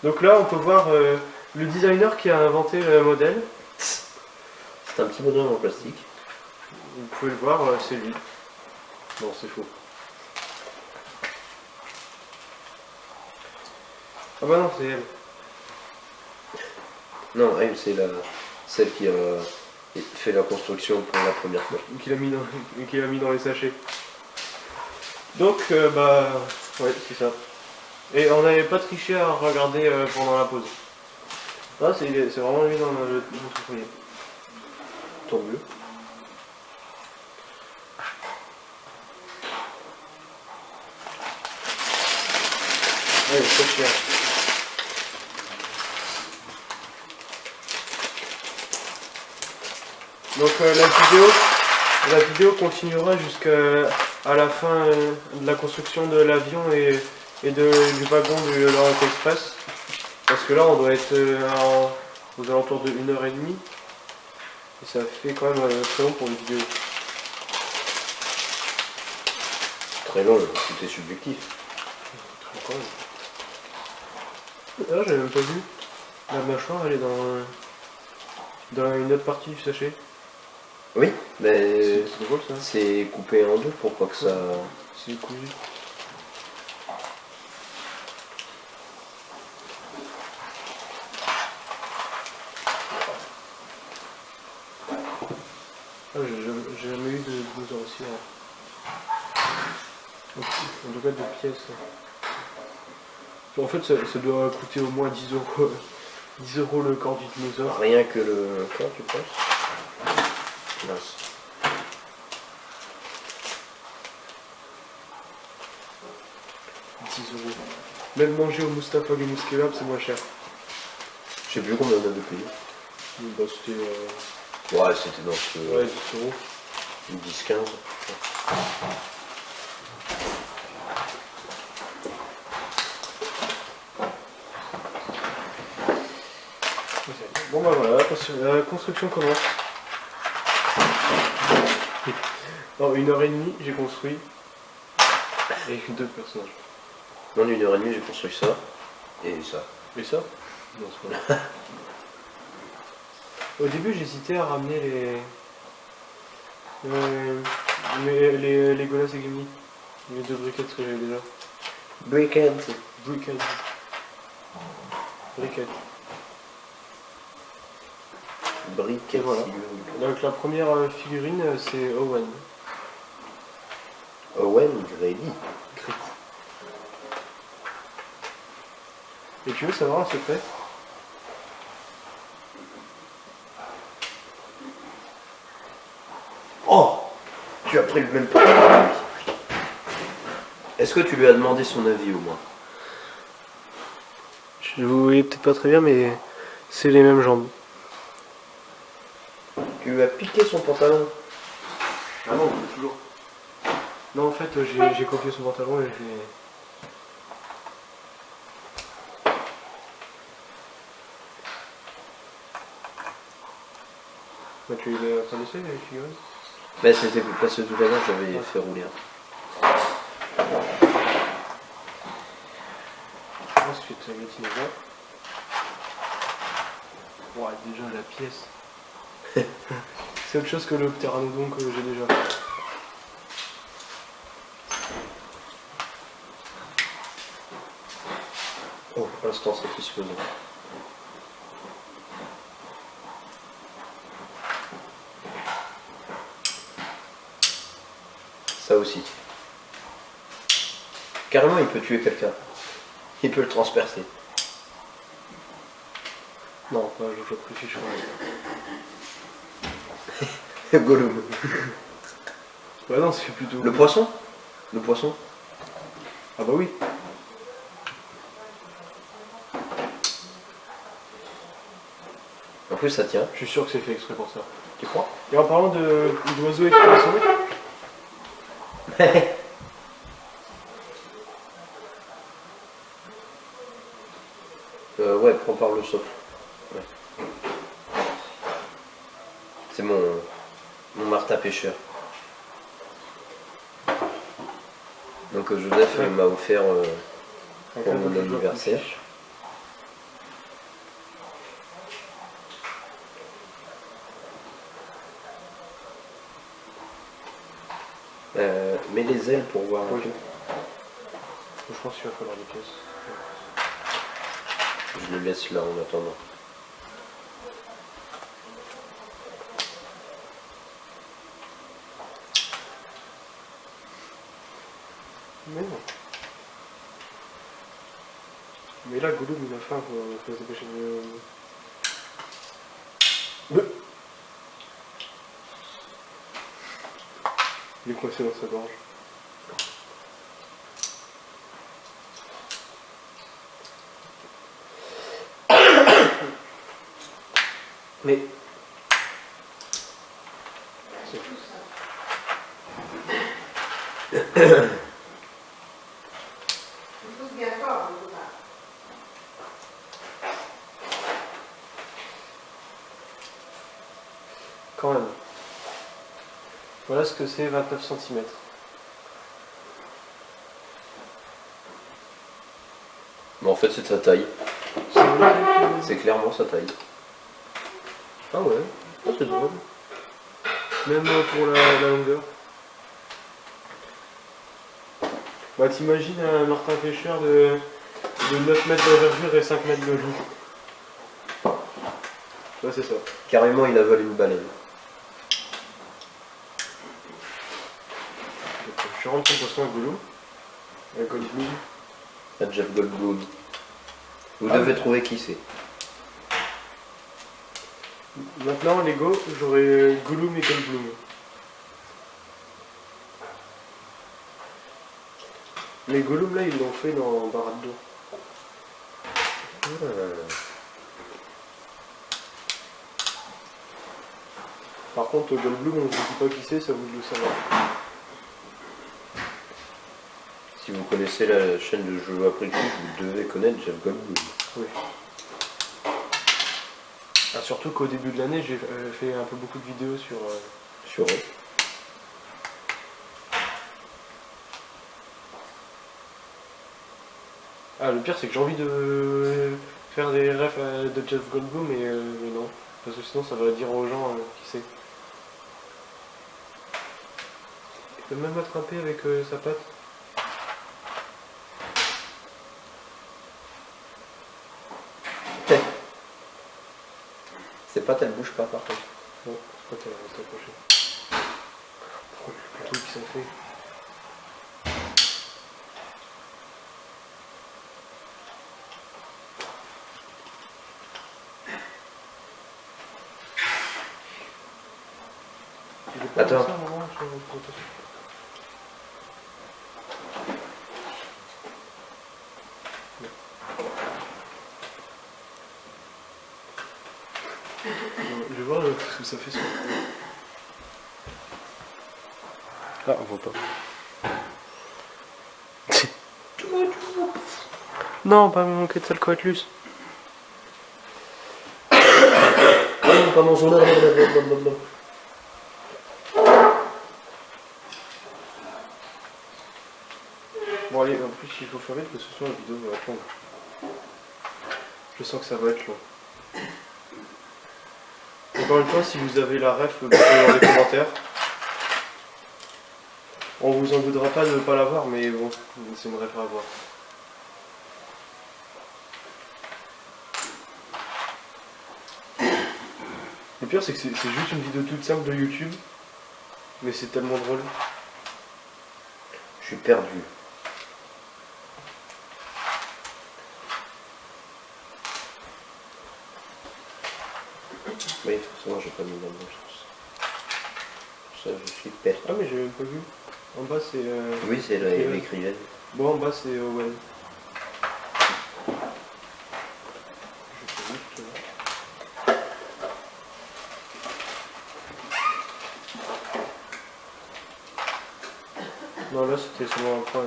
Donc là, on peut voir le designer qui a inventé le modèle. C'est un petit bonhomme en plastique. Vous pouvez le voir, c'est lui. Non, c'est faux. Ah bah non, c'est elle. Non, elle c'est celle qui a fait la construction pour la première fois. Qu'il a mis dans les sachets. Donc, ouais, c'est ça. Et on n'avait pas triché à regarder pendant la pause. Ah, c'est vraiment lui dans le foyer. Tant mieux. Ouais, c'est très cher. Donc la vidéo continuera jusqu'à à la fin de la construction de l'avion et du wagon du Lorient Express. Parce que là, on doit être aux alentours de 1h30. Et ça fait quand même très long pour une vidéo. Très long, tout est subjectif. Très long quand même. Ah, j'avais même pas vu. La mâchoire, elle est dans une autre partie du sachet. Oui, mais C'est drôle ça. c'est coupé en deux pour pas que ça... C'est cousu. Ah, j'ai jamais eu de blouson aussi. En tout cas, de pièces. En fait, ça doit coûter au moins 10 euros. 10 euros le corps du dinosaure. Rien que le corps, tu penses? Mince. Même manger au Mustapha Gamous Kebab, c'est moins cher. Je sais plus combien on avait payé. Bah, c'était. Ouais, c'était dans ce... Ouais, 10 euros. 10-15. Bon bah voilà, la construction commence. En 1h30, j'ai construit. Et 2 personnages. En 1h30, j'ai construit ça. Et ça. Et ça? Non, c'est pas vrai. Au début, j'hésitais à ramener les Legolas et Gimli. Les 2 briquettes que j'avais déjà. Briquette. Briquettes. Briquettes. Briquette. Voilà. Donc la première figurine, c'est Owen. Owen Grady. Et tu veux savoir un secret? Oh! Tu as pris le même pas. Est-ce que tu lui as demandé son avis au moins? Je vous voyez peut-être pas très bien, mais c'est les mêmes jambes. Tu lui as piqué son pantalon? Ah non, toujours. Non, en fait, j'ai copié son pantalon et j'ai... Bah, tu l'as pas laissé, les figurines? Bah c'était parce que tout à l'heure j'avais fait rouler. Ensuite, le dinosaure. Ouais, déjà la pièce. C'est autre chose que le pteranodon que j'ai déjà. Oh, instant satisfaisant. Ça aussi. Carrément, il peut tuer quelqu'un. Il peut le transpercer. Non, pas je préfère. Gollum. Ouais, non, c'est plutôt. Le poisson? Le poisson? Ah bah oui. En plus, ça tient. Je suis sûr que c'est fait exprès pour ça. Tu crois? Et en parlant d'oiseaux et de poissons, Ouais, prends par le socle. Ouais. C'est mon Martha pêcheur. Donc Joseph m'a offert pour mon anniversaire. Mets les ailes pour voir un Oui. peu. Je pense qu'il va falloir des pièces. Je le laisse là en attendant. Mais non. Mais là, Gollum, il a faim, faut se dépêcher de... Il est coincé dans sa gorge. Mais... pousse bien fort, en tout cas. Quand même. Voilà ce que c'est 29 cm. Mais en fait, c'est de sa taille. C'est magnifique. C'est clairement sa taille. Ah ouais, ah, c'est drôle. Même pour la longueur. Bah t'imagines un martin pêcheur de 9 mètres d'envergure et 5 mètres de long. Ouais, c'est ça. Carrément, il avale une baleine. Je rentre ton poisson à Gollum. Un Goldblum. La Jeff Goldblum. Vous Ah devez oui. trouver qui c'est. Maintenant, en Lego, j'aurai Gollum et Goldblum. Les Gollum là, ils l'ont fait dans Barad-dûr. Par contre, Goldblum, on ne vous dit pas qui c'est, ça vous de le savoir. Si vous connaissez la chaîne de jeux après le coup, vous devez connaître Jeff Goldblum. Oui. Ah, surtout qu'au début de l'année, j'ai fait un peu beaucoup de vidéos sur. Sur eux. Ah, le pire, c'est que j'ai envie de faire des refs de Jeff Goldblum, mais non. Parce que sinon, ça va dire aux gens qui c'est. Il peut même attraper avec sa patte. C'est pas, elle bouge pas par contre. Bon, je crois qu'elle reste accrochée. Oh, le truc qui s'en fait. Il est pas Attends. comme ça, vraiment, sur le prototype. Je vais voir ce que ça fait sur. Ah, on voit pas. Non, pas mon Quetzalcoatlus. Pas mon journal. Bon allez, en plus il faut faire vite parce que ce soir la vidéo va être longue. Je sens que ça va être long. Encore une fois, si vous avez la ref, mettez-le dans les commentaires. On vous en voudra pas de ne pas l'avoir, mais bon, c'est une ref à avoir. Le pire, c'est que c'est juste une vidéo toute simple de YouTube, mais c'est tellement drôle. Je suis perdu. Oui, forcément, j'ai pas mis la bonne chose. Pour ça, je suis perdu. Ah, mais j'ai même pas vu. En bas, c'est. Oui, c'est l'écrivaine. Bon, en bas, c'est Owen. Je fais juste. Non, là, c'était seulement un point.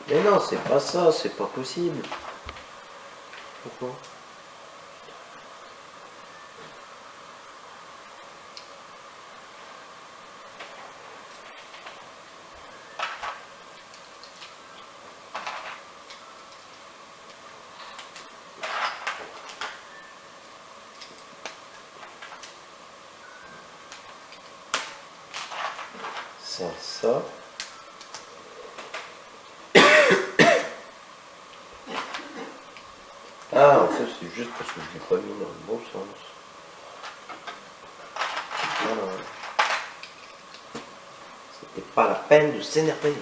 Mais non, c'est pas ça, c'est pas possible. Pourquoi? Ça. Ah, en fait, c'est juste parce que je l'ai pas mis dans le bon sens. Voilà. C'était pas la peine de s'énerver.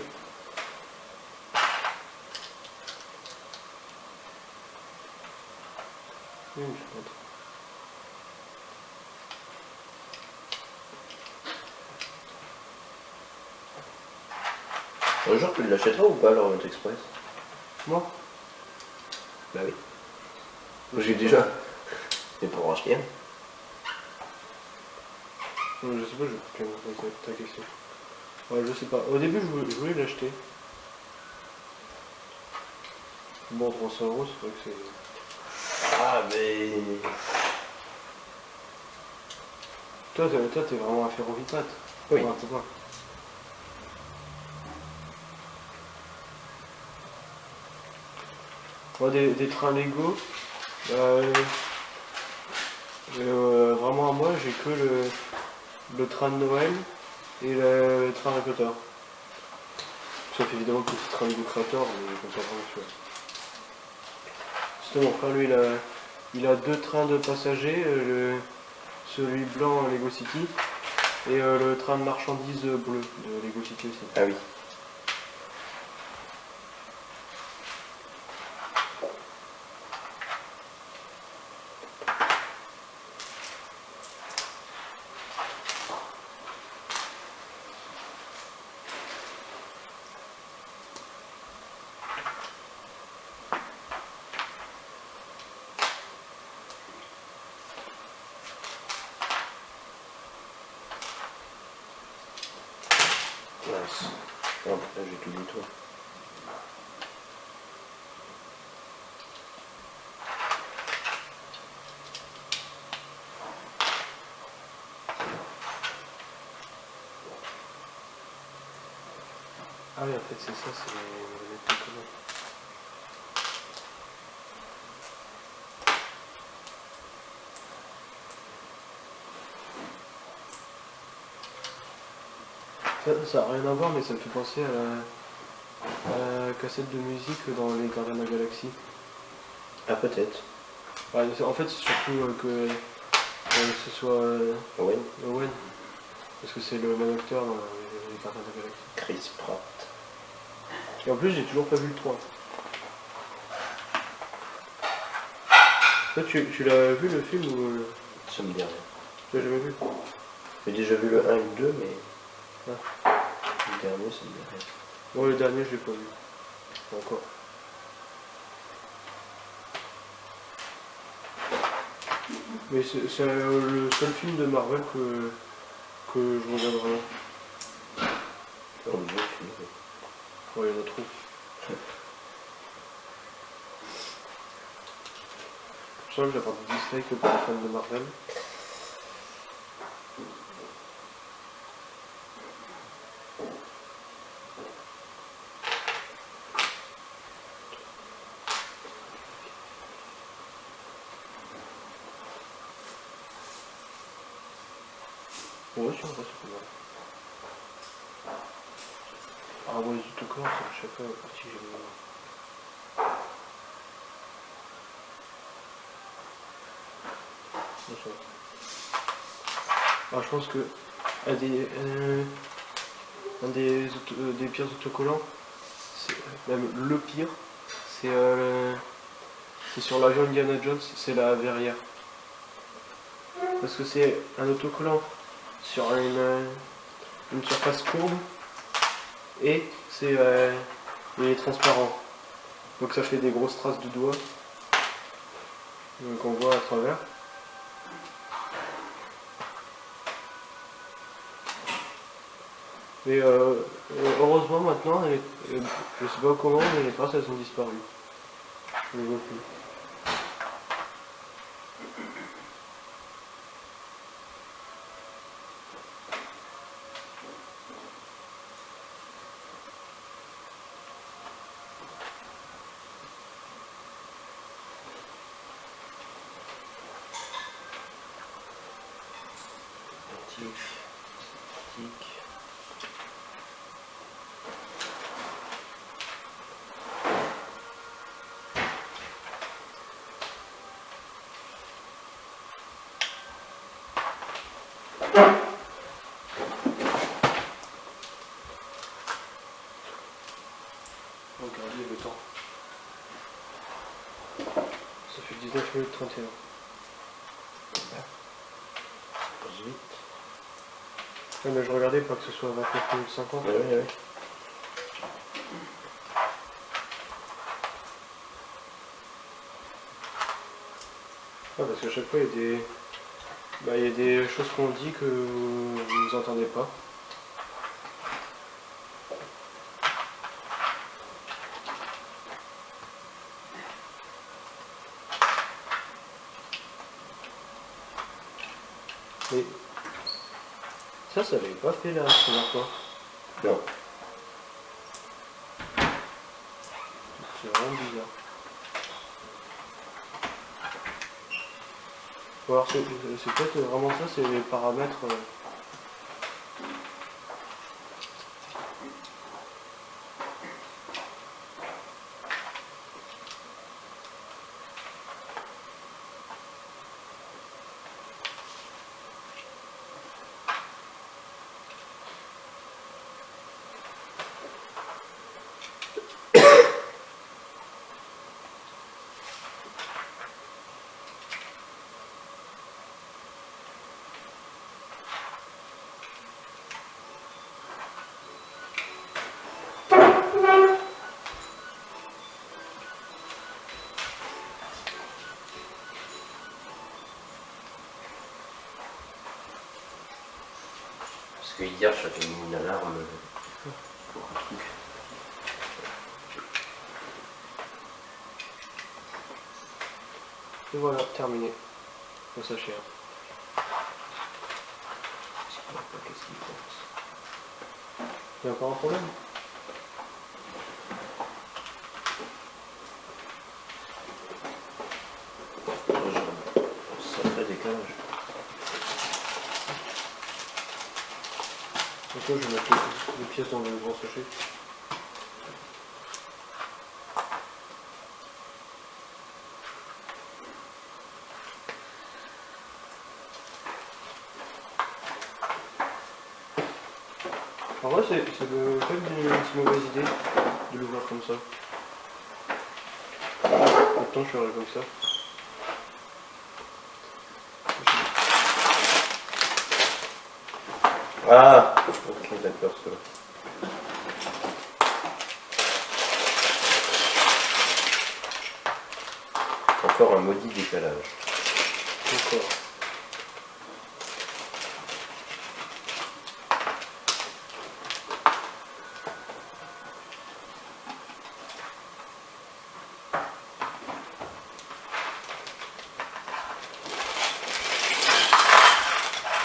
Oui, je comprends. Un jour, tu l'achèteras ou pas, l'Orient Express? Moi? Bah oui. J'ai déjà. Et pour en acheter un. Je sais pas, je vais ta question. Ouais, je sais pas. Au début, je voulais l'acheter. Bon, 300 euros, c'est vrai que c'est. Ah, mais. Toi, t'es vraiment un ferrovitrate. Oui. Ouais, c'est pas. Moi, des trains Lego. Vraiment, à moi, j'ai que le train de Noël et le train Harry Potter. Sauf évidemment le petit train Lego Creator, mais je compte pas vraiment celui-là. Sinon, mon frère, lui, il a deux trains de passagers, celui blanc Lego City et le train de marchandises bleu de Lego City aussi. Ah oui. Mince. Non, là j'ai tout dit toi. Ah oui, en fait, c'est ça, c'est les autocollants. Ça n'a rien à voir, mais ça me fait penser à la cassette de musique dans les Gardiens de la Galaxie. Ah, peut-être. Ouais, en fait, c'est surtout que ce soit Ouais. Owen, parce que c'est le même acteur dans les Gardiens de la Galaxie. Chris Pratt. Et en plus, j'ai toujours pas vu le 3. Toi, tu l'as vu le film ou Ça me dit rien. tu l'as jamais vu? J'ai déjà vu le 1 et le 2, mais. Ah. Le dernier, ça me dit rien. Moi, le dernier, je l'ai pas vu. Encore. Mais c'est le seul film de Marvel que je regarde vraiment. Oh, le vieux film, oui. Ouais, il y en a trop. Je sens que j'apporte des dislikes pour les fans de Marvel. Ouais, si, en vrai, c'est pas mal. Ah ouais, les autocollants, c'est à chaque fois la partie que j'aime bien. Ouais, ça va. Ah, je pense que des pires autocollants, même le pire, c'est sur l'avion Indiana Jones, c'est la verrière. Parce que c'est un autocollant sur une surface courbe et il est transparent. Donc ça fait des grosses traces de doigts qu'on voit à travers. Mais heureusement maintenant, je sais pas comment, mais les traces elles ont disparu. Je les vois plus. Tic. Tic. Regardez le temps. Ça fait 19 minutes 31. Vite. Ouais, mais je regardais pas que ce soit 29 minutes 50. Ouais, ouais, ouais. Ah, parce qu'à chaque fois, il y a des... Bah, il y a des choses qu'on dit que vous n'entendez pas. Mais ça l'avait pas fait la première fois. Non. C'est vraiment bizarre. Ou alors c'est peut-être vraiment ça, c'est les paramètres. Parce que hier j'avais mis une alarme pour un truc. Et voilà, terminé. Faut sachez. Qu'est-ce qu'il pense? Il y a encore un problème? Sacré décalage. Donc là, je vais mettre les pièces dans le grand sachet. En vrai, c'est pas une si mauvaise idée de l'ouvrir comme ça. Pourtant, je ferais comme ça. Ah, ok, d'accord, ça va. Encore un maudit décalage. Encore.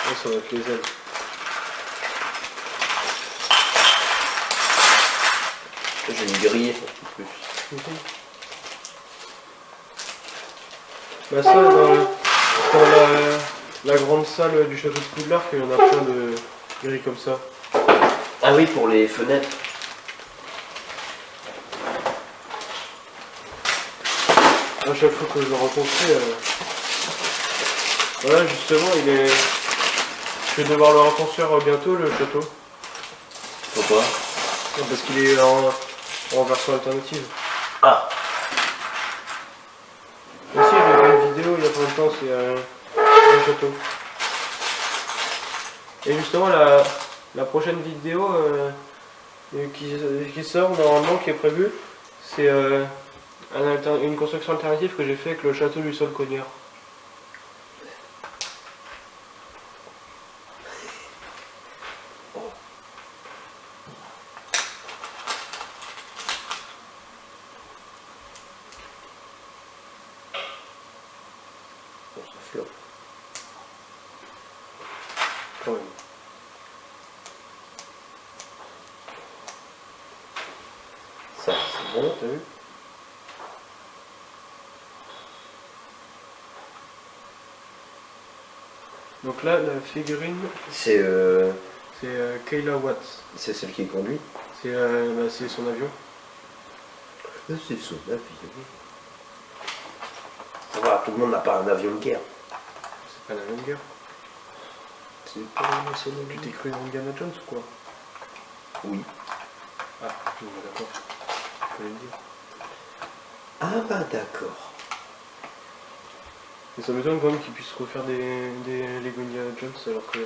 Là, ça va être les ailes. J'ai une grille un petit plus. Bah ça, dans la grande salle du château de Poudlard, il y en a plein de grilles comme ça. Ah oui, pour les fenêtres. À chaque fois que je le rencontrais, voilà, justement, je vais devoir le reconstruire bientôt, le château. Pourquoi? Parce qu'il est en version alternative. Ah, Aussi, j'ai fait une vidéo il y a pas longtemps, c'est un château. Et justement, la prochaine vidéo qui sort normalement, qui est prévue, c'est une construction alternative que j'ai fait avec le château du Sol Cognard. bon, ça flotte. Quand même. Ça, c'est bon. T'as vu? Donc là, la figurine, C'est Kayla Watts. celle qui conduit. C'est son avion. C'est son avion. Ça va, tout le monde n'a pas un avion de guerre. C'est pas la même guerre. C'est pas un Tu t'es cru dans Indiana Jones ou quoi? Oui. Ah, bon, d'accord. Fallait le dire. Ah bah d'accord. Mais ça m'étonne quand même qu'ils puissent refaire des Lego Indiana Jones alors que...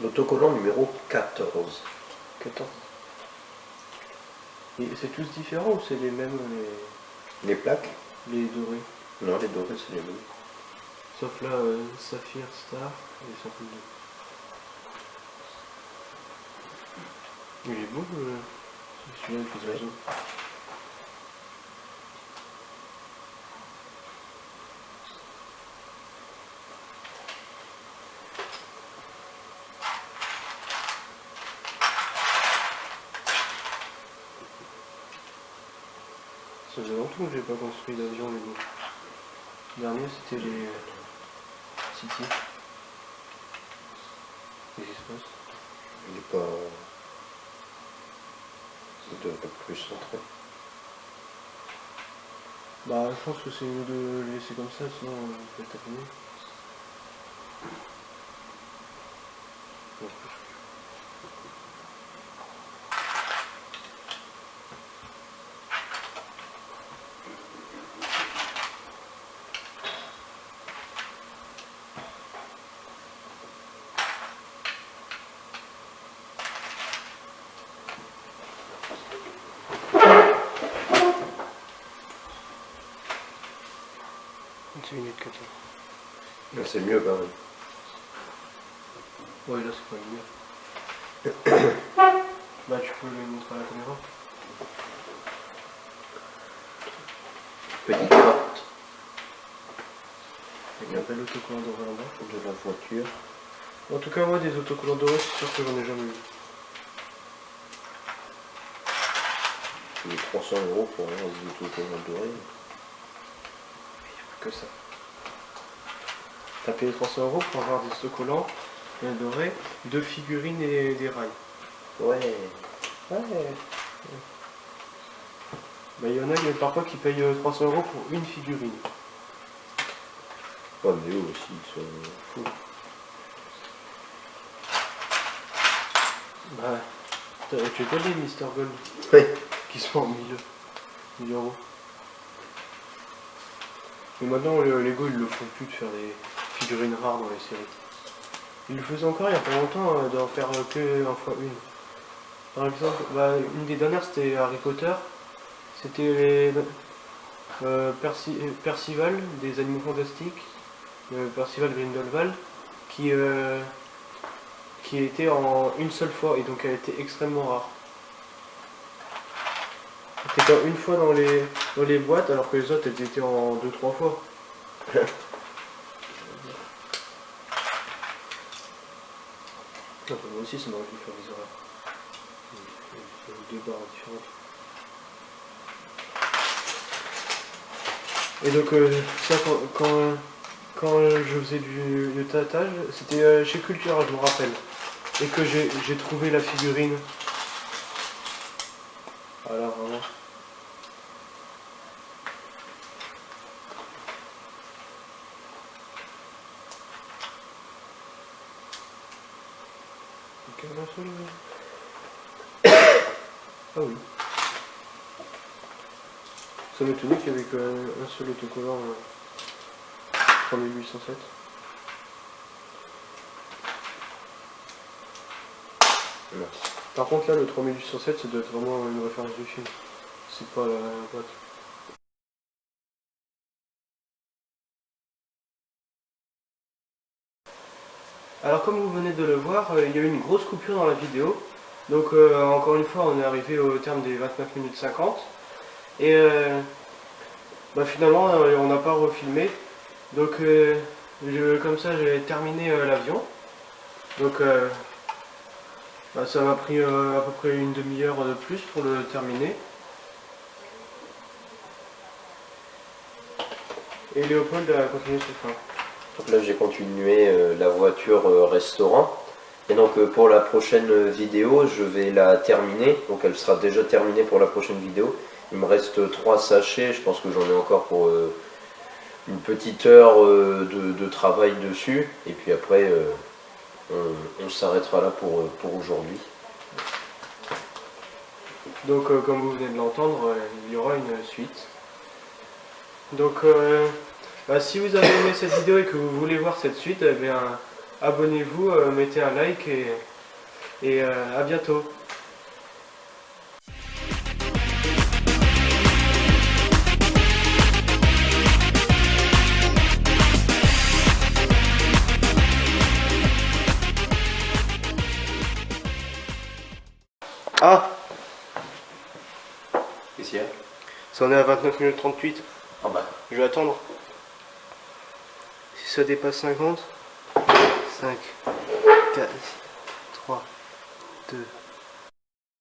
L'autocollant numéro 14. 14. Et c'est tous différents ou c'est les mêmes Les plaques? les dorés? Non, les dorés c'est les mêmes. Sauf là, Saphir, Star et Simple 2. Il est beau celui-là avec les oiseaux. Ça faisait longtemps que j'ai pas construit d'avion Lego. Le dernier c'était les City. Qu'est-ce qui se passe? Il est pas... Il doit être plus centré. Bah je pense que c'est mieux de le laisser comme ça, sinon on peut être tapiner. C'est une minute que ça. C'est mieux quand même. Ouais, là c'est pas mieux. Bah tu peux le montrer à la caméra. Petite porte Il y a un bel autocollant doré en bas. de la voiture. En tout cas, moi des autocollants dorés, c'est sûr que j'en ai jamais eu. Il est 300 € pour avoir des autocollants dorés. Que ça. T'as payé 300 € pour avoir des autocollants dorés, 2 figurines et des rails. Ouais. Ouais. Bah il y en a parfois qui payent 300 € pour une figurine. Ouais, mais eux aussi, ils sont fous. Bah, tu connais les Mister Gold Oui. qui sont en 1000 €. Mais maintenant, le Lego, ils le font plus de faire des figurines rares dans les séries. Ils le faisaient encore il y a pas longtemps d'en faire que 1 fois une. Par exemple, bah, une des dernières c'était Harry Potter. C'était les Percival des Animaux Fantastiques, Percival Grindelwald, qui était en une seule fois et donc elle était extrêmement rare. C'était quand une fois dans les boîtes alors que les autres elles étaient en 2-3 fois. Non, moi aussi ça m'aurait pu faire des erreurs. Il y a 2 barres différentes. Et donc ça quand je faisais du tâtage, c'était chez Cultura, je me rappelle. Et que j'ai trouvé la figurine. Voilà, vraiment. Ah oui. Ça m'étonnait qu'il n'y avait qu'un seul autocollant 3807. Merci. Par contre là le 3807 ça doit être vraiment une référence du film. C'est pas la boîte. Alors comme vous venez de le voir, il y a eu une grosse coupure dans la vidéo. Donc encore une fois on est arrivé au terme des 29 minutes 50. Et bah, finalement on n'a pas refilmé. Donc comme ça j'ai terminé l'avion. Donc bah, ça m'a pris à peu près une demi-heure de plus pour le terminer. Et Léopold a continué ce fin. Donc là j'ai continué la voiture restaurant. Et donc pour la prochaine vidéo, je vais la terminer. Donc elle sera déjà terminée pour la prochaine vidéo. Il me reste 3 sachets, je pense que j'en ai encore pour une petite heure de travail dessus. Et puis après, on s'arrêtera là pour aujourd'hui. Donc comme vous venez de l'entendre, il y aura une suite. Donc bah, si vous avez aimé cette vidéo et que vous voulez voir cette suite, eh bien, abonnez-vous, mettez un like et à bientôt. Ah, Qu'est-ce qu'il y a? ça en est à 29 minutes 38. Ah bah, Je vais attendre. Si ça dépasse 50, 5, 4, 3, 2,